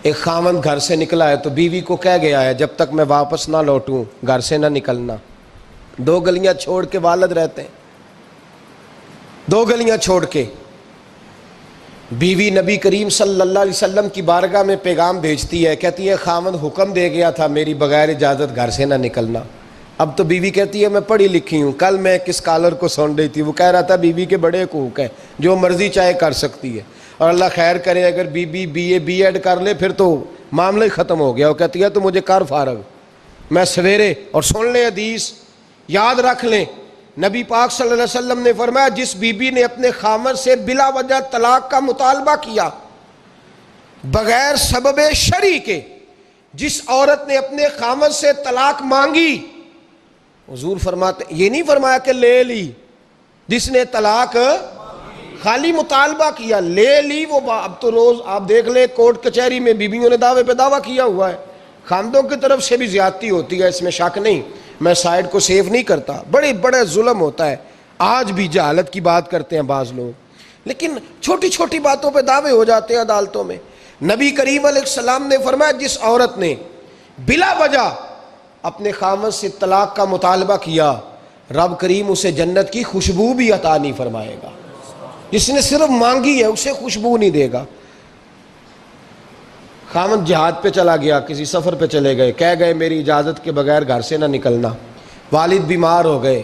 ایک خامد گھر سے نکلا ہے تو بیوی کو کہہ گیا ہے جب تک میں واپس نہ لوٹوں گھر سے نہ نکلنا. 2 گلیاں چھوڑ کے والد رہتے ہیں، 2 گلیاں چھوڑ کے بیوی نبی کریم صلی اللہ علیہ وسلم کی بارگاہ میں پیغام بھیجتی ہے، کہتی ہے خامد حکم دے گیا تھا میری بغیر اجازت گھر سے نہ نکلنا. اب تو بیوی کہتی ہے میں پڑھی لکھی ہوں. کل میں ایک اسکالر کو سن رہی تھی، وہ کہہ رہا تھا بیوی کے بڑے حقوق ہیں، جو مرضی چاہے کر سکتی ہے، اور اللہ خیر کرے اگر بی اے بی ایڈ کر لے پھر تو معاملہ ہی ختم ہو گیا. وہ کہتی ہے تو مجھے کر فارغ، میں سویرے. اور سن لیں حدیث، یاد رکھ لیں، نبی پاک صلی اللہ علیہ وسلم نے فرمایا جس بی بی نے اپنے خامد سے بلا وجہ طلاق کا مطالبہ کیا بغیر سبب شرعی کے، جس عورت نے اپنے خامد سے طلاق مانگی، حضور فرماتے، یہ نہیں فرمایا کہ لے لی، جس نے طلاق خالی مطالبہ کیا لے لی، وہ اب تو روز آپ دیکھ لیں کورٹ کچہری میں بیویوں نے دعوے پہ دعویٰ کیا ہوا ہے. خامدوں کی طرف سے بھی زیادتی ہوتی ہے، اس میں شک نہیں، میں سائیڈ کو سیف نہیں کرتا، بڑے ظلم ہوتا ہے. آج بھی جہالت کی بات کرتے ہیں بعض لوگ، لیکن چھوٹی چھوٹی باتوں پہ دعوے ہو جاتے ہیں عدالتوں میں. نبی کریم علیہ السلام نے فرمایا جس عورت نے بلا وجہ اپنے خامد سے طلاق کا مطالبہ کیا، رب کریم اسے جنت کی خوشبو بھی عطا نہیں فرمائے گا. جس نے صرف مانگی ہے اسے خوشبو نہیں دے گا. خامد جہاد پہ چلا گیا، کسی سفر پہ چلے گئے، کہہ گئے میری اجازت کے بغیر گھر سے نہ نکلنا. والد بیمار ہو گئے،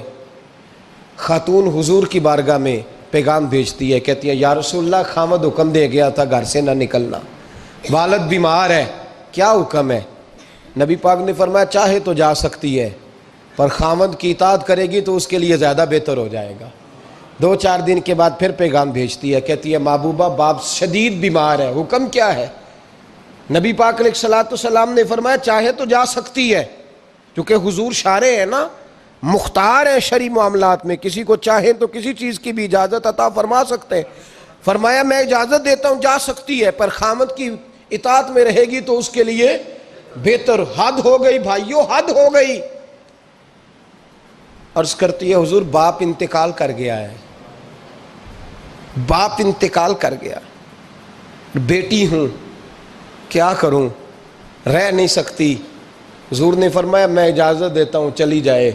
خاتون حضور کی بارگاہ میں پیغام بھیجتی ہے، کہتی ہے یا رسول اللہ خامد حکم دے گیا تھا گھر سے نہ نکلنا، والد بیمار ہے، کیا حکم ہے؟ نبی پاک نے فرمایا چاہے تو جا سکتی ہے، پر خامد کی اطاعت کرے گی تو اس کے لیے زیادہ بہتر ہو جائے گا. 2-4 دن کے بعد پھر پیغام بھیجتی ہے، کہتی ہے محبوبہ باپ شدید بیمار ہے، حکم کیا ہے؟ نبی پاک علیہ الصلوۃ والسلام نے فرمایا چاہے تو جا سکتی ہے، کیونکہ حضور شارع ہے نا، مختار ہے شرعی معاملات میں، کسی کو چاہے تو کسی چیز کی بھی اجازت عطا فرما سکتے ہیں. فرمایا میں اجازت دیتا ہوں جا سکتی ہے، پر خامد کی اطاعت میں رہے گی تو اس کے لیے بہتر. حد ہو گئی بھائیو، حد ہو گئی. عرض کرتی ہے حضور باپ انتقال کر گیا ہے، باپ انتقال کر گیا، بیٹی ہوں کیا کروں، رہ نہیں سکتی. حضور نے فرمایا میں اجازت دیتا ہوں چلی جائے،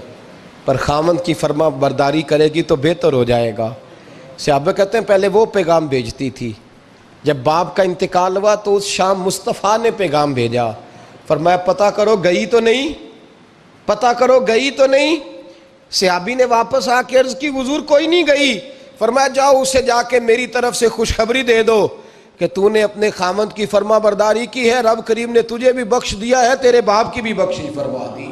پر خامد کی فرما برداری کرے گی تو بہتر ہو جائے گا. صحابہ کہتے ہیں پہلے وہ پیغام بھیجتی تھی، جب باپ کا انتقال ہوا تو اس شام مصطفیٰ نے پیغام بھیجا، فرمایا پتہ کرو گئی تو نہیں، پتہ کرو گئی تو نہیں. صحابی نے واپس آ کے عرض کی حضور کوئی نہیں گئی. فرمایا جاؤ اسے جا کے میری طرف سے خوشخبری دے دو کہ تو نے اپنے خامد کی فرما برداری کی ہے، رب کریم نے تجھے بھی بخش دیا ہے، تیرے باپ کی بھی بخشش فرما دی،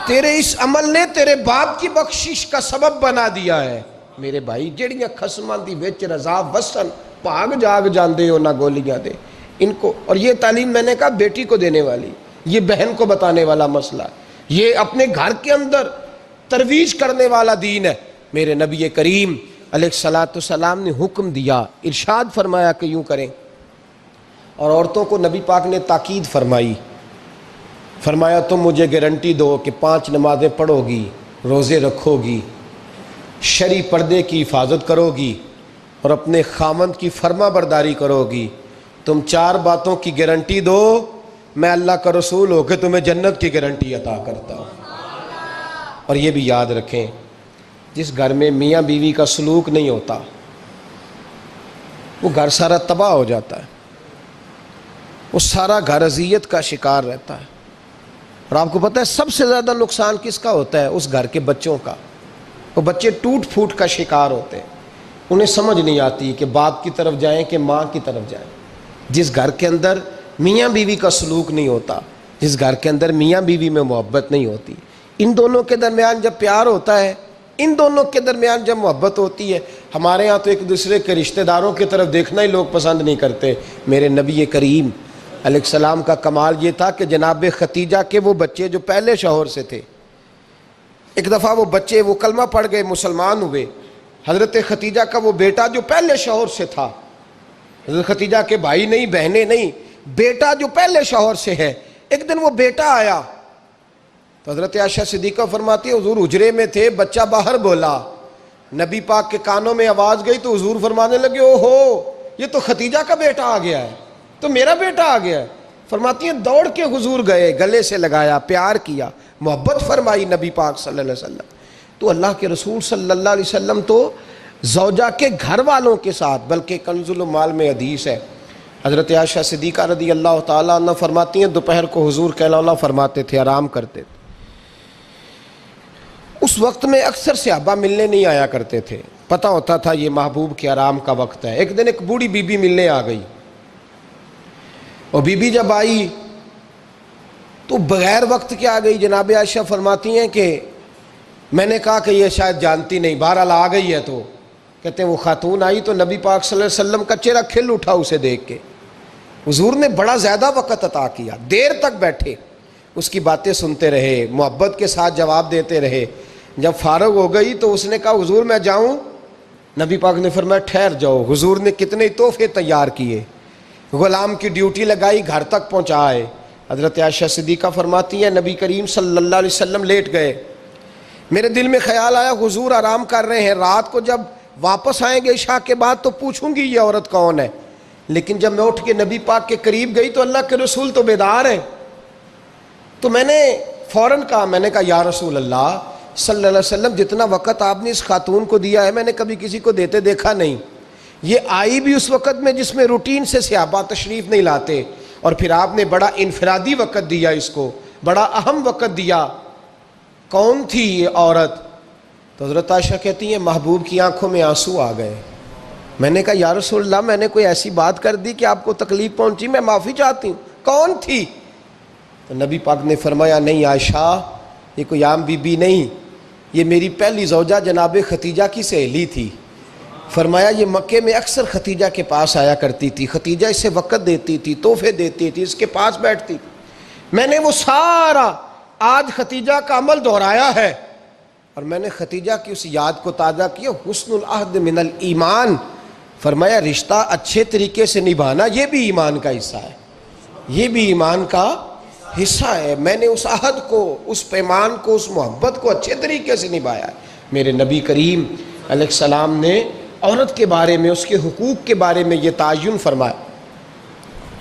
تیرے اس عمل نے تیرے باپ کی بخشش کا سبب بنا دیا ہے. میرے بھائی جڑیاں خسماں دی وچ رضا وسن پاگ جاگ جاندے ہو نہ گولیاں دے ان کو. اور یہ تعلیم میں نے کہا بیٹی کو دینے والی، یہ بہن کو بتانے والا مسئلہ، یہ اپنے گھر کے اندر ترویج کرنے والا دین ہے. میرے نبی کریم علیہ الصلوۃ والسلام نے حکم دیا، ارشاد فرمایا کہ یوں کریں. اور عورتوں کو نبی پاک نے تاکید فرمائی، فرمایا تم مجھے گارنٹی دو کہ 5 نمازیں پڑھو گی، روزے رکھو گی، شرعی پردے کی حفاظت کرو گی اور اپنے خامند کی فرما برداری کرو گی. تم 4 باتوں کی گارنٹی دو، میں اللہ کا رسول ہو کے تمہیں جنت کی گارنٹی عطا کرتا ہوں. اور یہ بھی یاد رکھیں جس گھر میں میاں بیوی کا سلوک نہیں ہوتا وہ گھر سارا تباہ ہو جاتا ہے، وہ سارا گھر اذیت کا شکار رہتا ہے. اور آپ کو پتہ ہے سب سے زیادہ نقصان کس کا ہوتا ہے؟ اس گھر کے بچوں کا. وہ بچے ٹوٹ پھوٹ کا شکار ہوتے ہیں، انہیں سمجھ نہیں آتی کہ باپ کی طرف جائیں کہ ماں کی طرف جائیں. جس گھر کے اندر میاں بیوی کا سلوک نہیں ہوتا، جس گھر کے اندر میاں بیوی میں محبت نہیں ہوتی، ان دونوں کے درمیان جب پیار ہوتا ہے، ان دونوں کے درمیان جب محبت ہوتی ہے. ہمارے ہاں تو ایک دوسرے کے رشتہ داروں کی طرف دیکھنا ہی لوگ پسند نہیں کرتے. میرے نبی کریم علیہ السلام کا کمال یہ تھا کہ جناب ختیجہ کے وہ بچے جو پہلے شوہر سے تھے، ایک دفعہ وہ بچے وہ کلمہ پڑھ گئے، مسلمان ہوئے۔ حضرت ختیجہ کا وہ بیٹا جو پہلے شوہر سے تھا، حضرت ختیجہ کے بھائی نہیں، بہنیں نہیں، بیٹا جو پہلے شوہر سے ہے، ایک دن وہ بیٹا آیا تو حضرت عائشہ صدیقہ فرماتی ہے حضور حجرے میں تھے، بچہ باہر بولا، نبی پاک کے کانوں میں آواز گئی تو حضور فرمانے لگے او ہو یہ تو ختیجہ کا بیٹا آ گیا ہے، تو میرا بیٹا آ گیا ہے۔ فرماتی ہیں دوڑ کے حضور گئے، گلے سے لگایا، پیار کیا، محبت فرمائی نبی پاک صلی اللہ علیہ وسلم۔ تو اللہ کے رسول صلی اللہ علیہ وسلم تو زوجہ کے گھر والوں کے ساتھ، بلکہ کنز المال میں حدیث ہے، حضرت عائشہ صدیقہ رضی اللہ تعالیٰ عنہ فرماتی ہیں دوپہر کو حضور قیلولہ فرماتے تھے، آرام کرتے تھے۔ اس وقت میں اکثر صحابہ ملنے نہیں آیا کرتے تھے، پتہ ہوتا تھا یہ محبوب کے آرام کا وقت ہے۔ ایک دن ایک بوڑھی بی بی ملنے آ گئی، اور بی بی جب آئی تو بغیر وقت کے آ گئی۔ جناب عائشہ فرماتی ہیں کہ میں نے کہا کہ یہ شاید جانتی نہیں، بہرحال آ گئی ہے۔ تو کہتے ہیں وہ خاتون آئی تو نبی پاک صلی اللہ علیہ وسلم کا چہرہ کھل اٹھا اسے دیکھ کے۔ حضور نے بڑا زیادہ وقت عطا کیا، دیر تک بیٹھے، اس کی باتیں سنتے رہے، محبت کے ساتھ جواب دیتے رہے۔ جب فارغ ہو گئی تو اس نے کہا حضور میں جاؤں؟ نبی پاک نے فرمایا ٹھہر جاؤ۔ حضور نے کتنے تحفے تیار کیے، غلام کی ڈیوٹی لگائی، گھر تک پہنچائے۔ حضرت عائشہ صدیقہ فرماتی ہیں نبی کریم صلی اللہ علیہ وسلم لیٹ گئے، میرے دل میں خیال آیا حضور آرام کر رہے ہیں، رات کو جب واپس آئیں گے عشاء کے بعد تو پوچھوں گی یہ عورت کون ہے، لیکن جب میں اٹھ کے نبی پاک کے قریب گئی تو اللہ کے رسول تو بیدار ہیں۔ تو میں نے فوراً کہا، میں نے کہا یا رسول اللہ صلی اللہ علیہ وسلم جتنا وقت آپ نے اس خاتون کو دیا ہے میں نے کبھی کسی کو دیتے دیکھا نہیں، یہ آئی بھی اس وقت میں جس میں روٹین سے صحابہ تشریف نہیں لاتے، اور پھر آپ نے بڑا انفرادی وقت دیا، اس کو بڑا اہم وقت دیا، کون تھی یہ عورت؟ تو حضرت عائشہ کہتی ہیں محبوب کی آنکھوں میں آنسو آ گئے۔ میں نے کہا یا رسول اللہ میں نے کوئی ایسی بات کر دی کہ آپ کو تکلیف پہنچی، میں معافی چاہتی ہوں، کون تھی؟ تو نبی پاک نے فرمایا نہیں عائشہ یہ کوئی عام بی بی نہیں، یہ میری پہلی زوجہ جناب ختیجہ کی سہیلی تھی۔ فرمایا یہ مکے میں اکثر ختیجہ کے پاس آیا کرتی تھی، ختیجہ اسے وقت دیتی تھی، تحفے دیتی تھی، اس کے پاس بیٹھتی، میں نے وہ سارا آج ختیجہ کا عمل دہرایا ہے، اور میں نے ختیجہ کی اس یاد کو تازہ کیا، حسن العہد من الایمان۔ فرمایا رشتہ اچھے طریقے سے نبھانا یہ بھی ایمان کا حصہ ہے، یہ بھی ایمان کا حصہ ہے۔ میں نے اس عہد کو، اس پیمان کو، اس محبت کو اچھے طریقے سے نبھایا ہے۔ میرے نبی کریم علیہ السلام نے عورت کے بارے میں، اس کے حقوق کے بارے میں یہ تعین فرمایا،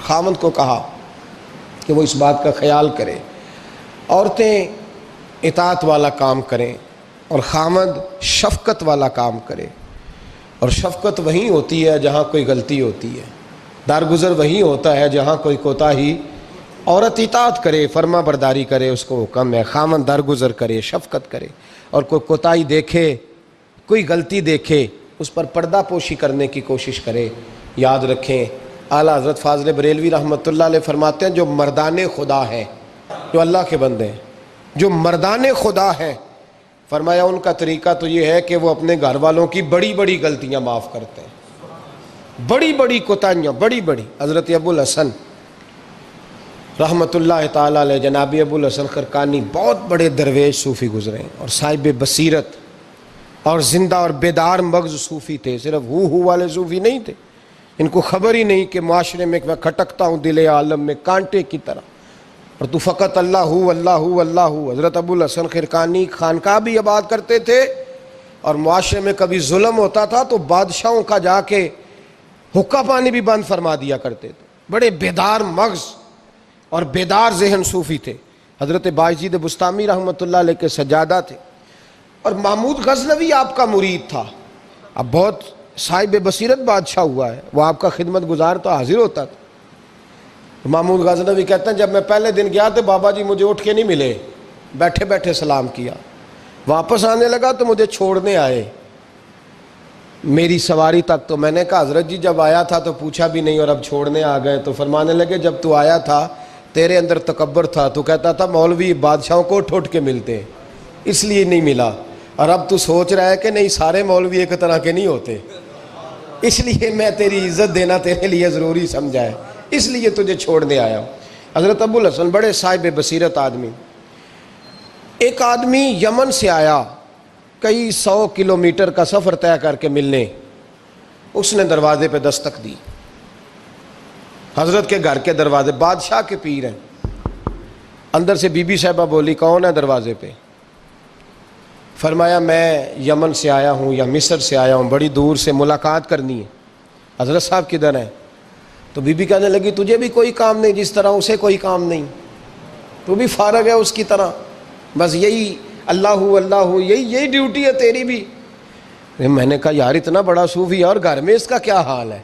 خاوند کو کہا کہ وہ اس بات کا خیال کرے، عورتیں اطاعت والا کام کریں اور خاوند شفقت والا کام کرے، اور شفقت وہیں ہوتی ہے جہاں کوئی غلطی ہوتی ہے، درگزر وہیں ہوتا ہے جہاں کوئی کوتاہی۔ عورت اطاعت کرے، فرما برداری کرے، اس کو حکم ہے، خاوند درگزر کرے، شفقت کرے، اور کوئی کوتاہی دیکھے، کوئی غلطی دیکھے اس پر پردہ پوشی کرنے کی کوشش کرے۔ یاد رکھیں اعلیٰ حضرت فاضل بریلوی رحمۃ اللہ علیہ فرماتے ہیں جو مردان خدا ہیں، جو اللہ کے بندے ہیں، جو مردان خدا ہیں، فرمایا ان کا طریقہ تو یہ ہے کہ وہ اپنے گھر والوں کی بڑی بڑی غلطیاں معاف کرتے ہیں، بڑی بڑی کوتاہیاں، بڑی بڑی۔ حضرت ابو الحسن رحمۃ اللہ تعالیٰ علیہ، جناب ابو الحسن خرقانی بہت بڑے درویش صوفی گزرے ہیں، اور صاحب بصیرت اور زندہ اور بیدار مغز صوفی تھے، صرف ہو والے صوفی نہیں تھے، ان کو خبر ہی نہیں کہ معاشرے میں میں کھٹکتا ہوں دل عالم میں کانٹے کی طرح، اور تو فقط اللہ ہو اللہ ہو اللہ ہو۔ حضرت ابو الحسن خرقانی خانقاہ بھی آباد کرتے تھے، اور معاشرے میں کبھی ظلم ہوتا تھا تو بادشاہوں کا جا کے حقہ پانی بھی بند فرما دیا کرتے تھے، بڑے بیدار مغز اور بیدار ذہن صوفی تھے۔ حضرت بایزید بسطامی رحمۃ اللہ علیہ کے سجادہ تھے، اور محمود غزنوی آپ کا مرید تھا، اب بہت صاحب بصیرت بادشاہ ہوا ہے، وہ آپ کا خدمت گزار تو حاضر ہوتا تھا۔ محمود غزنوی کہتے ہیں جب میں پہلے دن گیا تو بابا جی مجھے اٹھ کے نہیں ملے، بیٹھے بیٹھے سلام کیا، واپس آنے لگا تو مجھے چھوڑنے آئے میری سواری تک، تو میں نے کہا حضرت جی جب آیا تھا تو پوچھا بھی نہیں اور اب چھوڑنے آ گئے، تو فرمانے لگے جب تو آیا تھا تیرے اندر تکبر تھا، تو کہتا تھا مولوی بادشاہوں کو اٹھ کے ملتے ہیں اس لیے نہیں ملا، اور اب تو سوچ رہا ہے کہ نہیں سارے مولوی ایک طرح کے نہیں ہوتے، اس لیے میں تیری عزت دینا تیرے لیے ضروری سمجھا ہے، اس لیے تجھے چھوڑنے آیا ہوں۔ حضرت ابو الحسن بڑے صاحب بصیرت آدمی، ایک آدمی یمن سے آیا کئی 100 کلومیٹر کا سفر طے کر کے ملنے، اس نے دروازے پہ دستک دی، حضرت کے گھر کے دروازے، بادشاہ کے پیر ہیں، اندر سے بی بی صاحبہ بولی کون ہے دروازے پہ؟ فرمایا میں یمن سے آیا ہوں یا مصر سے آیا ہوں، بڑی دور سے ملاقات کرنی ہے۔ حضرت صاحب کدھر ہیں؟ تو بی بی کہنے لگی تجھے بھی کوئی کام نہیں جس طرح اسے کوئی کام نہیں، تو بھی فارغ ہے اس کی طرح، بس یہی اللہ اللہ یہی ڈیوٹی ہے تیری بھی۔ میں نے کہا یار اتنا بڑا صوفی اور گھر میں اس کا کیا حال ہے،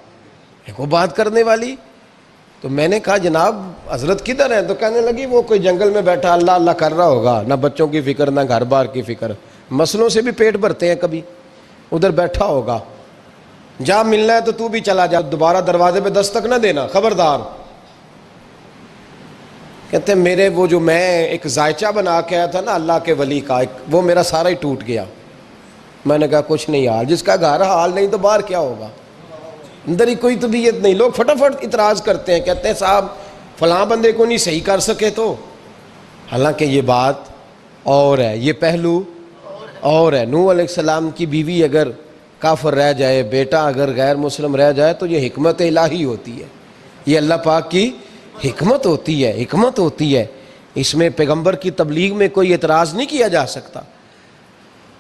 ایک وہ بات کرنے والی۔ تو میں نے کہا جناب حضرت کدھر ہیں؟ تو کہنے لگی وہ کوئی جنگل میں بیٹھا اللہ اللہ کر رہا ہوگا، نہ بچوں کی فکر نہ گھر بار کی فکر، مسئلوں سے بھی پیٹ بھرتے ہیں کبھی، ادھر بیٹھا ہوگا، جا ملنا ہے تو تو بھی چلا جا، دوبارہ دروازے پہ دستک نہ دینا خبردار۔ کہتے ہیں میرے وہ جو میں ایک ذائچہ بنا کے آیا تھا نا اللہ کے ولی کا، وہ میرا سارا ہی ٹوٹ گیا۔ میں نے کہا کچھ نہیں حال، جس کا گھر حال نہیں تو باہر کیا ہوگا، اندر ہی کوئی طبیعت نہیں۔ لوگ فٹافٹ اعتراض کرتے ہیں، کہتے ہیں صاحب فلاں بندے کو نہیں صحیح کر سکے تو، حالانکہ یہ بات اور ہے، یہ پہلو اور ہے۔ نوح علیہ السلام کی بیوی اگر کافر رہ جائے، بیٹا اگر غیر مسلم رہ جائے تو یہ حکمت الہی ہوتی ہے، یہ اللہ پاک کی حکمت ہوتی ہے، حکمت ہوتی ہے، اس میں پیغمبر کی تبلیغ میں کوئی اعتراض نہیں کیا جا سکتا۔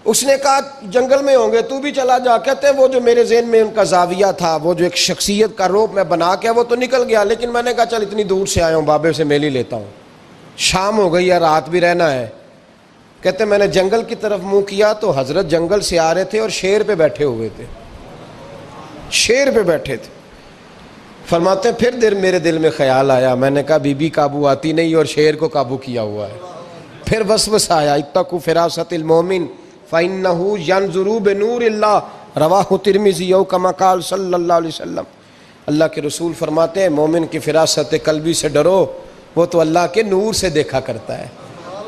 اس نے کہا جنگل میں ہوں گے تو بھی چلا جا۔ کہتے ہیں وہ جو میرے ذہن میں ان کا زاویہ تھا، وہ جو ایک شخصیت کا روپ میں بنا کے وہ تو نکل گیا، لیکن میں نے کہا چل اتنی دور سے آیا ہوں بابے سے مل ہی لیتا ہوں، شام ہو گئی ہے رات بھی رہنا ہے۔ کہتے ہیں میں نے جنگل کی طرف منہ کیا تو حضرت جنگل سے آ رہے تھے اور شیر پہ بیٹھے ہوئے تھے، شیر پہ بیٹھے تھے۔ فرماتے ہیں پھر میرے دل میں خیال آیا، میں نے کہا بی بی قابو آتی نہیں اور شیر کو قابو کیا ہوا ہے۔ پھر وسوسہ آیا اتقوا فراست المومن فإنه ينظر بنور اللہ، رواہ ترمذی او کما قال صلی اللہ علیہ وسلم۔ اللہ کے رسول فرماتے ہیں مومن کی فراست قلبی سے ڈرو، وہ تو اللہ کے نور سے دیکھا کرتا ہے،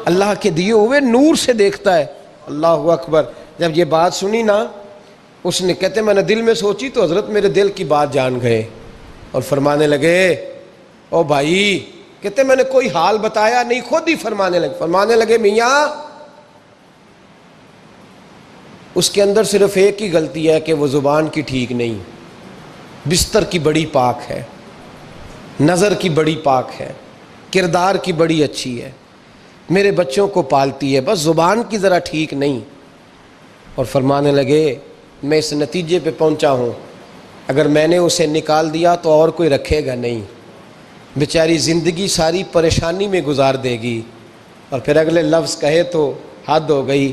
اللہ کے دیے ہوئے نور سے دیکھتا ہے۔ اللہ اکبر۔ جب یہ بات سنی نا، اس نے کہتے میں نے دل میں سوچی تو حضرت میرے دل کی بات جان گئے اور فرمانے لگے او بھائی، کہتے میں نے کوئی حال بتایا نہیں، خود ہی فرمانے لگے میاں اس کے اندر صرف ایک ہی غلطی ہے کہ وہ زبان کی ٹھیک نہیں، بستر کی بڑی پاک ہے، نظر کی بڑی پاک ہے، کردار کی بڑی اچھی ہے، میرے بچوں کو پالتی ہے، بس زبان کی ذرا ٹھیک نہیں۔ اور فرمانے لگے میں اس نتیجے پہ پہنچا ہوں اگر میں نے اسے نکال دیا تو اور کوئی رکھے گا نہیں، بیچاری زندگی ساری پریشانی میں گزار دے گی، اور پھر اگلے لفظ کہے تو حد ہو گئی۔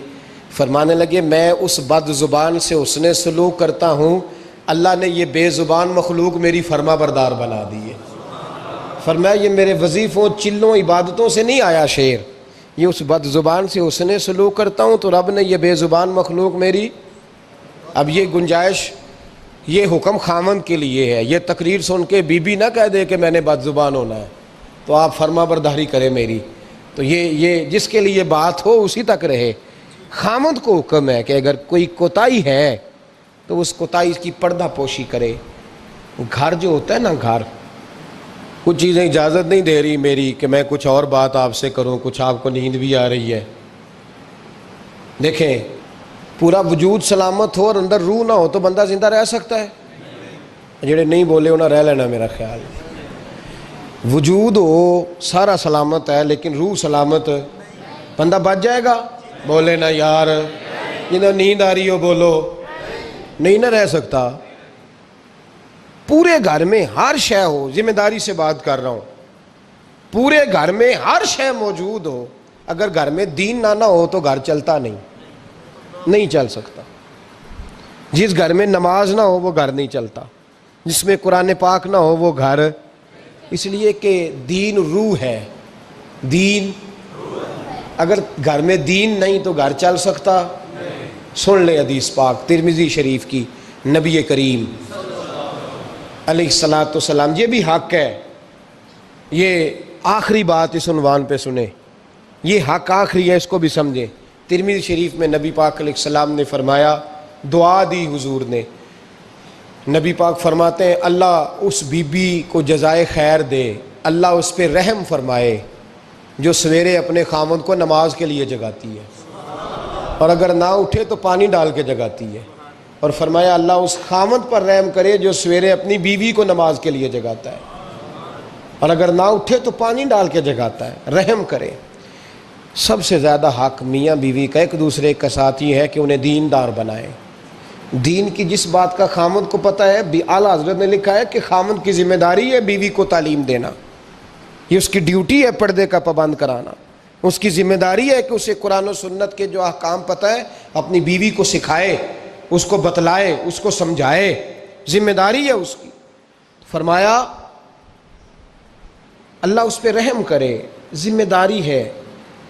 فرمانے لگے میں اس بد زبان سے اس نے سلوک کرتا ہوں، اللہ نے یہ بے زبان مخلوق میری فرما بردار بنا دی ہے۔ فرمایا یہ میرے وظیفوں چلوں عبادتوں سے نہیں آیا شعر، یہ اس بد زبان سے اس نے سلوک کرتا ہوں تو رب نے یہ بے زبان مخلوق میری۔ اب یہ گنجائش، یہ حکم خامند کے لیے ہے، یہ تقریر سن کے بی بی نہ کہہ دے کہ میں نے بد زبان ہونا ہے تو آپ فرما برداری کریں میری، تو یہ جس کے لیے بات ہو اسی تک رہے۔ خامند کو حکم ہے کہ اگر کوئی کوتاہی ہے تو اس کوتاہی کی پردہ پوشی کرے۔ گھر جو ہوتا ہے نا، گھر کچھ چیزیں اجازت نہیں دے رہی میری کہ میں کچھ اور بات آپ سے کروں، کچھ آپ کو نیند بھی آ رہی ہے۔ دیکھیں پورا وجود سلامت ہو اور اندر روح نہ ہو تو بندہ زندہ رہ سکتا ہے؟ جڑے نہیں بولے انہیں رہ لینا میرا خیال۔ وجود ہو سارا سلامت ہے لیکن روح سلامت، بندہ بچ جائے گا؟ بولے نا یار، جنہیں نیند آ رہی ہو بولو، نہیں نہ رہ سکتا۔ پورے گھر میں ہر شے ہو، ذمہ داری سے بات کر رہا ہوں، پورے گھر میں ہر شے موجود ہو، اگر گھر میں دین نہ ہو تو گھر چلتا نہیں چل سکتا۔ جس گھر میں نماز نہ ہو وہ گھر نہیں چلتا، جس میں قرآن پاک نہ ہو وہ گھر، اس لیے کہ دین روح ہے، دین اگر گھر میں دین نہیں تو گھر چل سکتا؟ سن لے حدیث پاک ترمذی شریف کی، نبی کریم علیہ الصلاۃ والسلام، یہ بھی حق ہے، یہ آخری بات اس عنوان پہ سنیں، یہ حق آخری ہے، اس کو بھی سمجھیں۔ ترمذی شریف میں نبی پاک علیہ السلام نے فرمایا، دعا دی حضور نے، نبی پاک فرماتے ہیں اللہ اس بی بی کو جزائے خیر دے، اللہ اس پہ رحم فرمائے جو سویرے اپنے خاوند کو نماز کے لیے جگاتی ہے، اور اگر نہ اٹھے تو پانی ڈال کے جگاتی ہے، اور فرمایا اللہ اس خاوند پر رحم کرے جو سویرے اپنی بیوی کو نماز کے لیے جگاتا ہے، اور اگر نہ اٹھے تو پانی ڈال کے جگاتا ہے، رحم کرے۔ سب سے زیادہ حق میاں بیوی کا ایک دوسرے کا ساتھ یہ ہے کہ انہیں دیندار بنائیں۔ دین کی جس بات کا خامند کو پتہ ہے، اعلیٰ حضرت نے لکھا ہے کہ خامند کی ذمہ داری ہے بیوی کو تعلیم دینا، یہ اس کی ڈیوٹی ہے پردے کا پابند کرانا، اس کی ذمہ داری ہے کہ اسے قرآن و سنت کے جو احکام پتہ ہے اپنی بیوی کو سکھائے، اس کو بتلائے، اس کو سمجھائے، ذمہ داری ہے اس کی۔ فرمایا اللہ اس پہ رحم کرے، ذمہ داری ہے،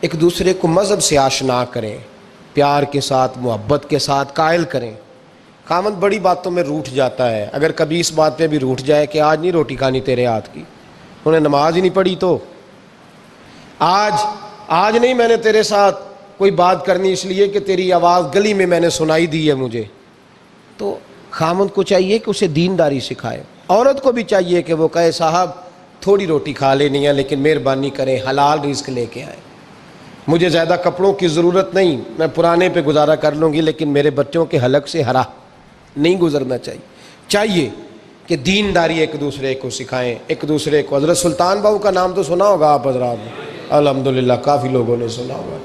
ایک دوسرے کو مذہب سے آشنا کریں، پیار کے ساتھ محبت کے ساتھ قائل کریں۔ خامند بڑی باتوں میں روٹھ جاتا ہے، اگر کبھی اس بات پہ بھی روٹھ جائے کہ آج نہیں روٹی کھانی تیرے ہاتھ کی، انہیں نماز ہی نہیں پڑھی تو آج نہیں میں نے تیرے ساتھ کوئی بات کرنی اس لیے کہ تیری آواز گلی میں نے سنائی دی ہے مجھے، تو خامند کو چاہیے کہ اسے دینداری سکھائے۔ عورت کو بھی چاہیے کہ وہ کہے صاحب تھوڑی روٹی کھا لینی ہے لیکن مہربانی کریں حلال رزق لے کے آئیں، مجھے زیادہ کپڑوں کی ضرورت نہیں، میں پرانے پہ گزارا کر لوں گی لیکن میرے بچوں کے حلق سے ہرا نہیں گزرنا چاہیے کہ دینداری ایک دوسرے کو سکھائیں، ایک دوسرے کو۔ حضرت سلطان باہو کا نام تو سنا ہوگا آپ حضرات نے، الحمدللہ کافی لوگوں نے سنا ہوگا۔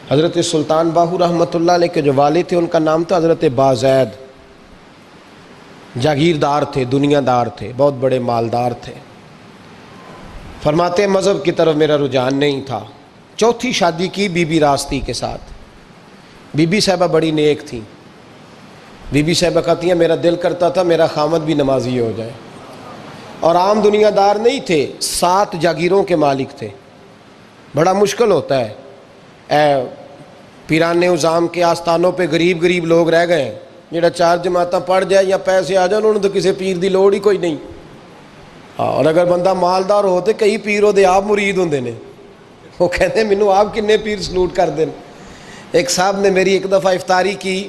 حضرت سلطان باہو رحمۃ اللہ علیہ کے جو والد تھے ان کا نام تھا حضرت بازید، جاگیردار تھے، دنیا دار تھے، بہت بڑے مالدار تھے۔ فرماتے مذہب کی طرف میرا رجحان نہیں تھا، چوتھی شادی کی بی بی راستی کے ساتھ۔ بی بی صاحبہ بڑی نیک تھیں، بی بی صاحبہ کہتی ہیں میرا دل کرتا تھا میرا خامد بھی نمازی ہو جائے، اور عام دنیا دار نہیں تھے، 7 جاگیروں کے مالک تھے۔ بڑا مشکل ہوتا ہے، پیران نظام کے آستانوں پہ غریب لوگ رہ گئے ہیں، جڑا 4 جماعتاں پڑھ جائے یا پیسے آ جائیں انہوں نے تو کسی پیر دی لوڑ ہی کوئی نہیں، اور اگر بندہ مالدار ہو تو کئی پیروں دے آپ مرید ہوندے نے، وہ کہتے ہیں مینوں آپ کنے پیر سلوٹ کر دیں۔ ایک صاحب نے میری ایک دفعہ افطاری کی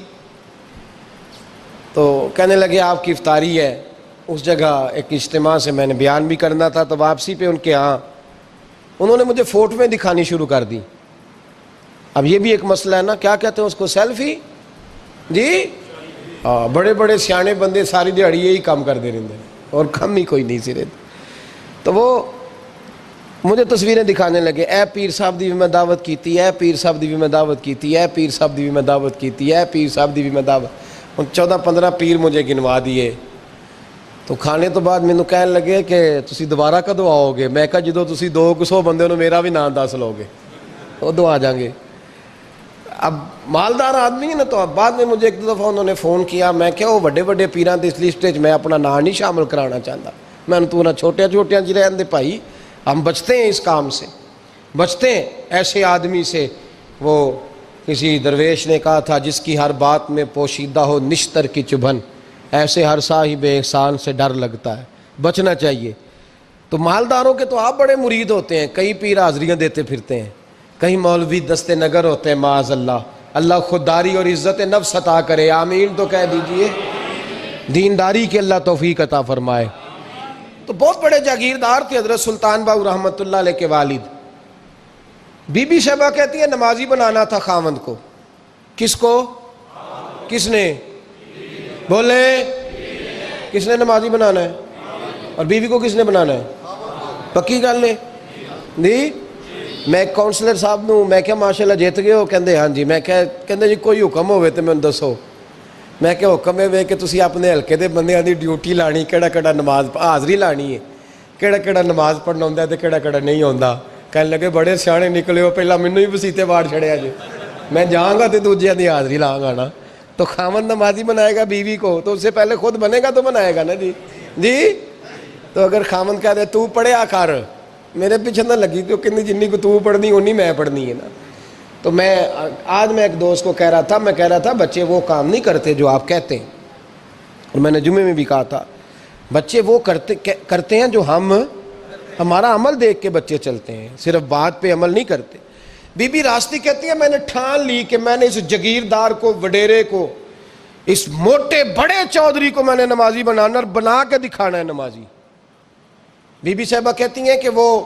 تو کہنے لگے آپ کی افطاری ہے، اس جگہ ایک اجتماع سے میں نے بیان بھی کرنا تھا، تو واپسی پہ ان کے ہاں انہوں نے مجھے فوٹویں دکھانی شروع کر دی۔ اب یہ بھی ایک مسئلہ ہے نا، کیا کہتے ہیں اس کو، سیلفی جی، بڑے بڑے سیانے بندے ساری دیہڑی یہی کام کر دے رہے اور کم ہی کوئی نہیں سرے، تو وہ مجھے تصویریں دکھانے لگے، اے پیر صاحب دی بھی میں دعوت کیتی، اے پیر صاحب دی بھی میں دعوت کیتی، اے پیر صاحب دی بھی میں دعوت کیتی، اے پیر صاحب دی بھی میں دعوت، 14-15 پیر مجھے گنوا دیے۔ تو کھانے تو بعد مینوں کہنے لگے کہ تسی دوبارہ کدو آؤ گے؟ میں کہا جدو تسی 200 بندے ہو میرا بھی نام دس لو گے ادو آ جائیں گے۔ اب مالدار آدمی ہے نا، تو اب بعد میں مجھے ایک دو دفعہ انہوں نے فون کیا، میں کہا وہ بڑے بڑے پیران اس لسٹ میں اپنا نام نہیں شامل کرانا چاہتا، میں نے تو نہ چھوٹیاں جی رہن دے بھائی، ہم بچتے ہیں اس کام سے، بچتے ہیں ایسے آدمی سے۔ وہ کسی درویش نے کہا تھا جس کی ہر بات میں پوشیدہ ہو نشتر کی چبھن، ایسے ہر صاحب احسان سے ڈر لگتا ہے، بچنا چاہیے۔ تو مالداروں کے تو آپ بڑے مرید ہوتے ہیں، کئی پیر حاضریاں دیتے پھرتے ہیں، کہیں مولوی دستے نگر ہوتے ہیں، معاذ اللہ، اللہ خودداری اور عزت نفس عطا کرے، آمین تو کہہ دیجئے، دینداری کے اللہ توفیق عطا فرمائے۔ تو بہت بڑے جاگیردار تھے حضرت سلطان باہو رحمۃ اللہ علیہ کے والد۔ بی بی صاحبہ کہتی ہے نمازی بنانا تھا خاوند کو۔ کس کو؟ کس نے بولے؟ کس نے نمازی بنانا ہے؟ اور بیوی کو کس نے بنانا ہے؟ پکی گل ہے جی۔ میں کونسلر صاحب نوں میں کہا ماشاءاللہ جیت گئے ہو؟ کہندے ہاں جی۔ میں کہندے جی کوئی حکم ہوئے تو مینوں دسو۔ میں کہ حکم ہے کہ تسی اپنے ہلکے دے بندیاں دی ڈیوٹی لانی، کیڑا نماز حاضری لانی ہے، کیڑا نماز پڑھنا ہوندا ہے تے کیڑا نہیں ہوندا۔ کہنے لگے بڑے سیانے نکلے ہو، پہلا مینوں ہی وسیتے واڑ چھڑیا جی، میں جاؤں گا تے دوجیاں دی حاضری لاں گا نا۔ تو خاوند نمازی بنائے گا بیوی کو تو اس سے پہلے خود بنے گا تو بنائے گا نا جی۔ تو اگر خاوند کہہ دے تو پڑھیا کر، میرے پیچھے نہ لگی تو کہنی جنی کو تو پڑھنی اونی میں پڑھنی ہے نا۔ تو آج میں ایک دوست کو کہہ رہا تھا بچے وہ کام نہیں کرتے جو آپ کہتے ہیں، اور میں نے جمعے میں بھی کہا تھا بچے وہ کرتے ہیں جو ہمارا عمل دیکھ کے بچے چلتے ہیں، صرف بات پہ عمل نہیں کرتے۔ بی بی راستی کہتی ہے میں نے ٹھان لی کہ میں نے اس جگیردار کو، وڈیرے کو اس موٹے بڑے چودھری کو میں نے نمازی بنانا اور بنا کے دکھانا ہے نمازی۔ بی بی صاحبہ کہتی ہیں کہ وہ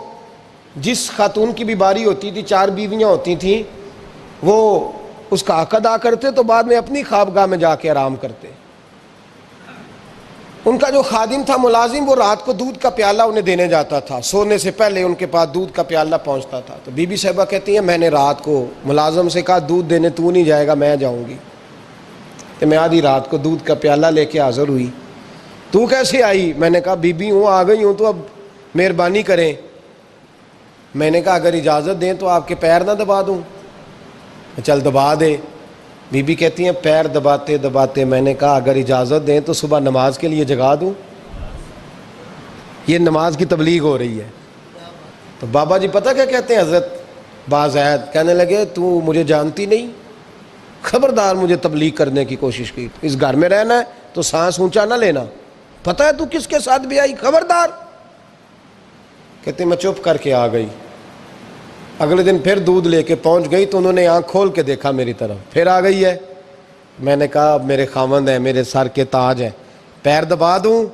جس خاتون کی بھی باری ہوتی تھی، 4 بیویاں ہوتی تھیں، وہ اس کا حق ادا کرتے تو بعد میں اپنی خوابگاہ میں جا کے آرام کرتے۔ ان کا جو خادم تھا ملازم، وہ رات کو دودھ کا پیالہ انہیں دینے جاتا تھا، سونے سے پہلے ان کے پاس دودھ کا پیالہ پہنچتا تھا۔ تو بی بی صاحبہ کہتی ہیں میں نے رات کو ملازم سے کہا دودھ دینے تو نہیں جائے گا، میں جاؤں گی۔ تو میں آدھی رات کو دودھ کا پیالہ لے کے حاضر ہوئی۔ تو کیسے آئی؟ میں نے کہا بی بی ہوں، آ گئی ہوں، تو اب مہربانی کریں۔ میں نے کہا اگر اجازت دیں تو آپ کے پیر نہ دبا دوں؟ چل دبا دے۔ بی بی کہتی ہیں پیر دباتے دباتے میں نے کہا اگر اجازت دیں تو صبح نماز کے لیے جگا دوں؟ یہ نماز کی تبلیغ ہو رہی ہے۔ تو بابا جی پتہ کیا کہتے ہیں حضرت بازید؟ کہنے لگے تو مجھے جانتی نہیں، خبردار مجھے تبلیغ کرنے کی کوشش کی، اس گھر میں رہنا ہے تو سانس اونچا نہ لینا، پتہ ہے تو کس کے ساتھ بھی آئی، خبردار۔ کہتے میں چپ کر کے آ گئی۔ اگلے دن پھر دودھ لے کے پہنچ گئی تو انہوں نے آنکھ کھول کے دیکھا میری طرف، پھر آ گئی ہے۔ میں نے کہا اب میرے خاوند ہیں، میرے سر کے تاج ہیں، پیر دبا دوں؟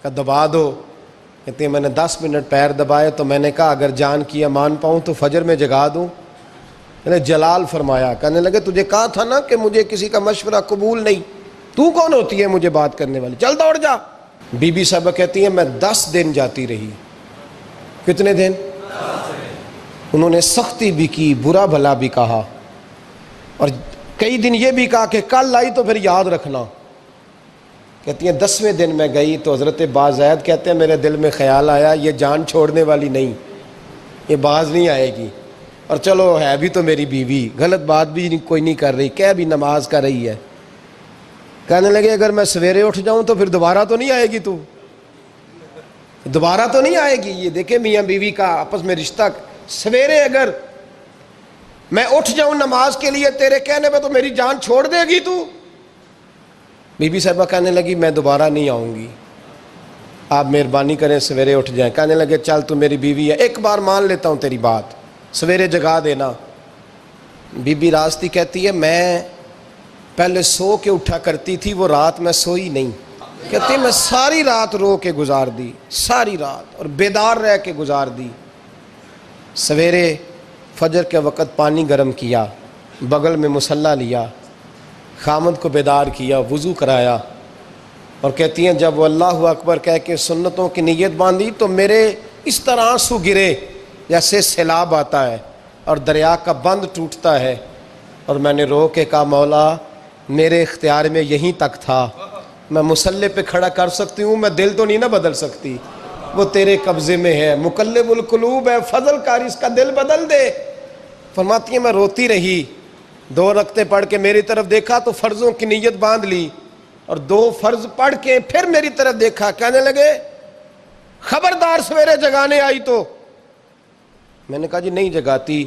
کہ دبا دو۔ کہتے ہیں میں نے 10 منٹ پیر دبائے تو میں نے کہا اگر جان کی امان پاؤں تو فجر میں جگا دوں؟ میں نے جلال فرمایا، کہنے لگے تجھے کہا تھا نا کہ مجھے کسی کا مشورہ قبول نہیں، تو کون ہوتی ہے مجھے بات کرنے والی، چل دوڑ جا۔ بی بی صاحبہ کہتی ہیں میں 10 دن جاتی رہی۔ کتنے دن؟ انہوں نے سختی بھی کی، برا بھلا بھی کہا، اور کئی دن یہ بھی کہا کہ کل آئی تو پھر یاد رکھنا۔ کہتی ہیں 10ویں دن میں گئی تو حضرت بازید کہتے ہیں میرے دل میں خیال آیا یہ جان چھوڑنے والی نہیں، یہ باز نہیں آئے گی، اور چلو ہے بھی تو میری بیوی، غلط بات بھی کوئی نہیں کر رہی، کہہ بھی نماز کر رہی ہے۔ کہنے لگے اگر میں سویرے اٹھ جاؤں تو پھر دوبارہ تو نہیں آئے گی، تو دوبارہ تو نہیں آئے گی۔ یہ دیکھیں میاں بیوی کا آپس میں رشتہ، سویرے اگر میں اٹھ جاؤں نماز کے لیے تیرے کہنے پہ تو میری جان چھوڑ دے گی تو؟ بی بی صاحبہ کہنے لگی میں دوبارہ نہیں آؤں گی، آپ مہربانی کریں سویرے اٹھ جائیں۔ کہنے لگے چل تو میری بیوی ہے، ایک بار مان لیتا ہوں تیری بات، سویرے جگا دینا۔ بی بی راستی کہتی ہے میں پہلے سو کے اٹھا کرتی تھی، وہ رات میں سوئی نہیں، کہتی ہے میں ساری رات رو کے گزار دی، ساری رات، اور بیدار رہ کے گزار دی۔ سویرے فجر کے وقت پانی گرم کیا، بغل میں مصلی لیا، خامد کو بیدار کیا، وضو کرایا، اور کہتی ہیں جب وہ اللہ اکبر کہہ کے سنتوں کی نیت باندھی تو میرے اس طرح آنسو گرے جیسے سیلاب آتا ہے اور دریا کا بند ٹوٹتا ہے، اور میں نے رو کے کہا مولا میرے اختیار میں یہیں تک تھا، میں مصلی پہ کھڑا کر سکتی ہوں، میں دل تو نہیں نہ بدل سکتی، وہ تیرے قبضے میں ہے، مقلب القلوب ہے، فضل کار اس کا دل بدل دے۔ فرماتی ہیں میں روتی رہی، 2 رکعتیں پڑھ کے میری طرف دیکھا تو فرضوں کی نیت باندھ لی، اور 2 فرض پڑھ کے پھر میری طرف دیکھا، کہنے لگے خبردار سویرے جگانے آئی تو؟ میں نے کہا جی نہیں جگاتی۔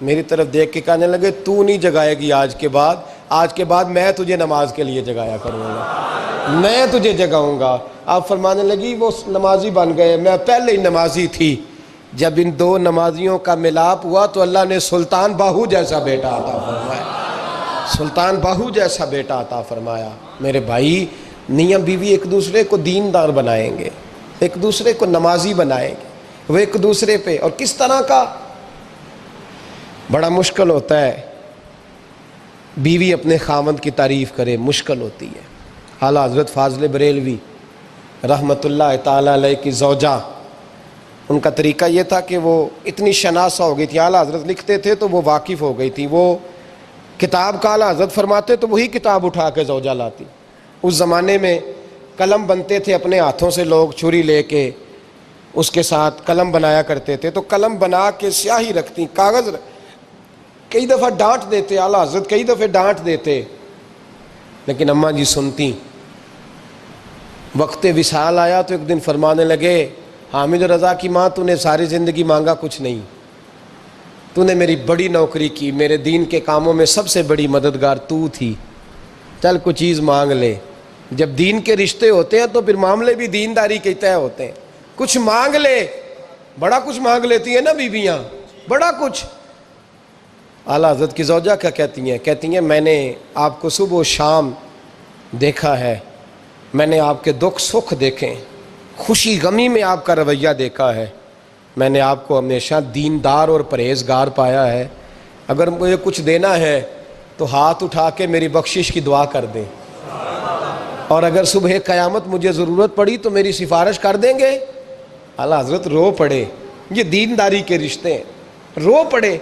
میری طرف دیکھ کے کہنے لگے تو نہیں جگائے گی آج کے بعد میں تجھے نماز کے لیے جگایا کروں گا، میں تجھے جگاؤں گا۔ آپ فرمانے لگی وہ نمازی بن گئے، میں پہلے ہی نمازی تھی۔ جب ان 2 نمازیوں کا ملاپ ہوا تو اللہ نے سلطان باہو جیسا بیٹا عطا فرمایا، سلطان باہو جیسا بیٹا عطا فرمایا۔ میرے بھائی میاں بیوی ایک دوسرے کو دیندار بنائیں گے، ایک دوسرے کو نمازی بنائیں گے، وہ ایک دوسرے پہ، اور کس طرح کا بڑا مشکل ہوتا ہے بیوی اپنے خاوند کی تعریف کرے، مشکل ہوتی ہے۔ اعلیٰ حضرت فاضل بریلوی رحمۃ اللہ تعالیٰ علیہ کی زوجہ، ان کا طریقہ یہ تھا کہ وہ اتنی شناسہ ہو گئی تھی، اعلیٰ حضرت لکھتے تھے تو وہ واقف ہو گئی تھی، وہ کتاب کا اعلیٰ حضرت فرماتے تو وہی کتاب اٹھا کے زوجہ لاتی۔ اس زمانے میں قلم بنتے تھے اپنے ہاتھوں سے، لوگ چھری لے کے اس کے ساتھ قلم بنایا کرتے تھے، تو قلم بنا کے سیاہی رکھتی، کاغذ کئی دفعہ ڈانٹ دیتے، اعلیٰ حضرت کئی دفعہ ڈانٹ دیتے، لیکن اماں جی سنتی۔ وقت وصال آیا تو ایک دن فرمانے لگے حامد رضا کی ماں تو نے ساری زندگی مانگا کچھ نہیں، تو نے میری بڑی نوکری کی، میرے دین کے کاموں میں سب سے بڑی مددگار تو تھی، چل کچھ چیز مانگ لے۔ جب دین کے رشتے ہوتے ہیں تو پھر معاملے بھی دینداری کے طے ہوتے ہیں، کچھ مانگ لے۔ بڑا کچھ مانگ لیتی ہیں نا بیویاں، بڑا کچھ۔ اعلیٰ حضرت کی زوجہ کیا کہتی ہیں؟ کہتی ہیں میں نے آپ کو صبح و شام دیکھا ہے، میں نے آپ کے دکھ سکھ دیکھے، خوشی غمی میں آپ کا رویہ دیکھا ہے، میں نے آپ کو ہمیشہ دیندار اور پرہیزگار پایا ہے۔ اگر مجھے کچھ دینا ہے تو ہاتھ اٹھا کے میری بخشش کی دعا کر دیں، اور اگر صبح قیامت مجھے ضرورت پڑی تو میری سفارش کر دیں گے۔ اعلیٰ حضرت رو پڑے، یہ دینداری کے رشتے ہیں، رو پڑے،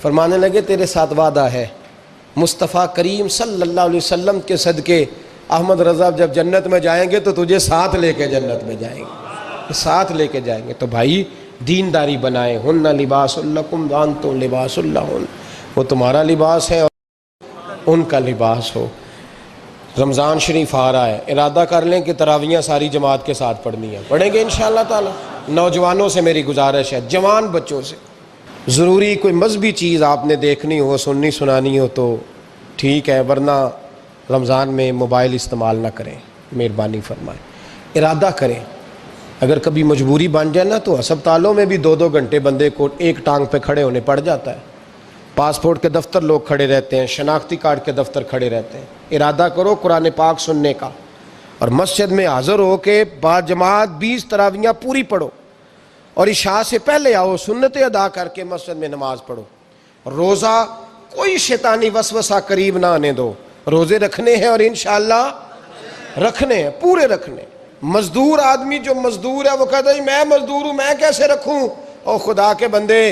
فرمانے لگے تیرے ساتھ وعدہ ہے، مصطفیٰ کریم صلی اللہ علیہ وسلم کے صدقے احمد رضا جب جنت میں جائیں گے تو تجھے ساتھ لے کے جنت میں جائیں گے، ساتھ لے کے جائیں گے۔ تو بھائی دینداری بنائیں، ہن لباس لکم وانتم لباس لہن، وہ تمہارا لباس ہے اور ان کا لباس ہو۔ رمضان شریف آ رہا ہے، ارادہ کر لیں کہ تراویحیں ساری جماعت کے ساتھ پڑھنی ہیں، پڑھیں گے انشاءاللہ تعالی۔ نوجوانوں سے میری گزارش ہے، جوان بچوں سے، ضروری کوئی مذہبی چیز آپ نے دیکھنی ہو، سننی سنانی ہو تو ٹھیک ہے، ورنہ رمضان میں موبائل استعمال نہ کریں، مہربانی فرمائیں، ارادہ کریں۔ اگر کبھی مجبوری بن جائے نا تو ہسپتالوں میں بھی 2-2 گھنٹے بندے کو ایک ٹانگ پہ کھڑے ہونے پڑ جاتا ہے، پاسپورٹ کے دفتر لوگ کھڑے رہتے ہیں، شناختی کارڈ کے دفتر کھڑے رہتے ہیں۔ ارادہ کرو قرآن پاک سننے کا، اور مسجد میں حاضر ہو کے با جماعت 20 تراویحیں پوری پڑھو، اور عشاء سے پہلے آؤ، سنتیں ادا کر کے مسجد میں نماز پڑھو۔ روزہ کوئی شیطانی وسوسہ قریب نہ آنے دو، روزے رکھنے ہیں اور انشاءاللہ رکھنے ہیں، پورے رکھنے۔ مزدور آدمی جو مزدور ہے وہ کہتا ہے میں مزدور ہوں، میں کیسے رکھوں؟ او خدا کے بندے،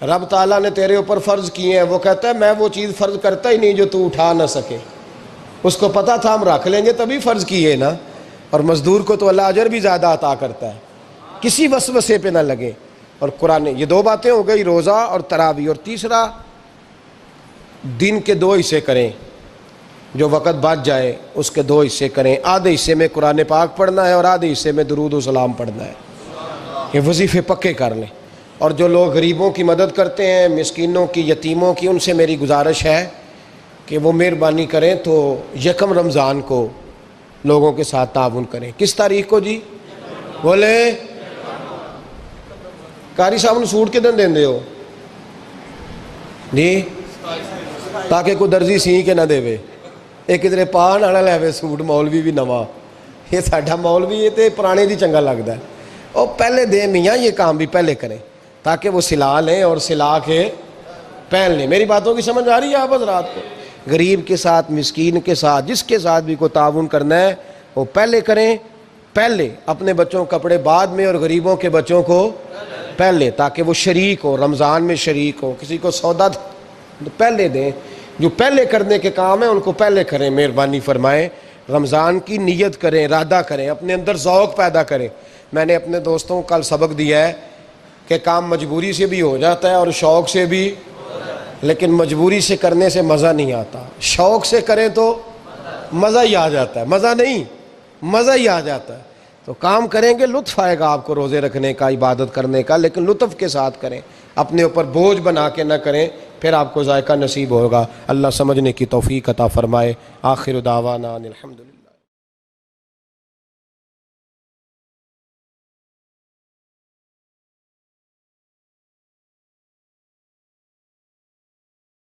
رب تعالیٰ نے تیرے اوپر فرض کیے ہیں، وہ کہتا ہے میں وہ چیز فرض کرتا ہی نہیں جو تو اٹھا نہ سکے، اس کو پتا تھا ہم رکھ لیں گے تبھی فرض کیے نا۔ اور مزدور کو تو اللہ اجر بھی زیادہ عطا کرتا ہے، کسی وسوسے پہ نہ لگے۔ اور قرآن، یہ 2 باتیں ہو گئی، روزہ اور تراویح۔ اور تیسرا، دن کے 2 حصے کریں، جو وقت بچ جائے اس کے 2 حصے کریں، آدھے حصے میں قرآن پاک پڑھنا ہے اور آدھے حصے میں درود و سلام پڑھنا ہے۔ یہ وظیفے پکے کر لیں۔ اور جو لوگ غریبوں کی مدد کرتے ہیں، مسکینوں کی، یتیموں کی، ان سے میری گزارش ہے کہ وہ مہربانی کریں تو 1 رمضان کو لوگوں کے ساتھ تعاون کریں۔ کس تاریخ کو جی؟ بولے قاری صاحب نے سوٹ کدن دین دے ہو جی، تاکہ کوئی درزی سی کے نہ دے وے، ایک ادھر پا نہ لے وے سوٹ، مولوی بھی نواں، یہ ساڈا مولوی یہ تے پرانے دی چنگا لگتا ہے، اور پہلے دے میاں یہ کام بھی پہلے کریں تاکہ وہ سلا لیں اور سلا کے پہن لیں۔ میری باتوں کی سمجھ آ رہی ہے آپ حضرات کو؟ غریب کے ساتھ، مسکین کے ساتھ، جس کے ساتھ بھی کوئی تعاون کرنا ہے وہ پہلے کریں، پہلے اپنے بچوں کو کپڑے بعد میں اور غریبوں کے بچوں کو پہلے، تاکہ وہ شریک ہو، رمضان میں شریک ہو۔ کسی کو سودا پہلے دیں، جو پہلے کرنے کے کام ہیں ان کو پہلے کریں، مہربانی فرمائیں۔ رمضان کی نیت کریں، ارادہ کریں، اپنے اندر ذوق پیدا کریں۔ میں نے اپنے دوستوں کو کل سبق دیا ہے کہ کام مجبوری سے بھی ہو جاتا ہے اور شوق سے بھی، لیکن مجبوری سے کرنے سے مزہ نہیں آتا، شوق سے کریں تو مزہ ہی آ جاتا ہے، مزہ نہیں، مزہ ہی آ جاتا ہے۔ تو کام کریں گے، لطف آئے گا آپ کو روزے رکھنے کا، عبادت کرنے کا، لیکن لطف کے ساتھ کریں، اپنے اوپر بوجھ بنا کے نہ کریں، پھر آپ کو ذائقہ نصیب ہوگا۔ اللہ سمجھنے کی توفیق عطا فرمائے۔ آخر دعوانا الحمدللہ۔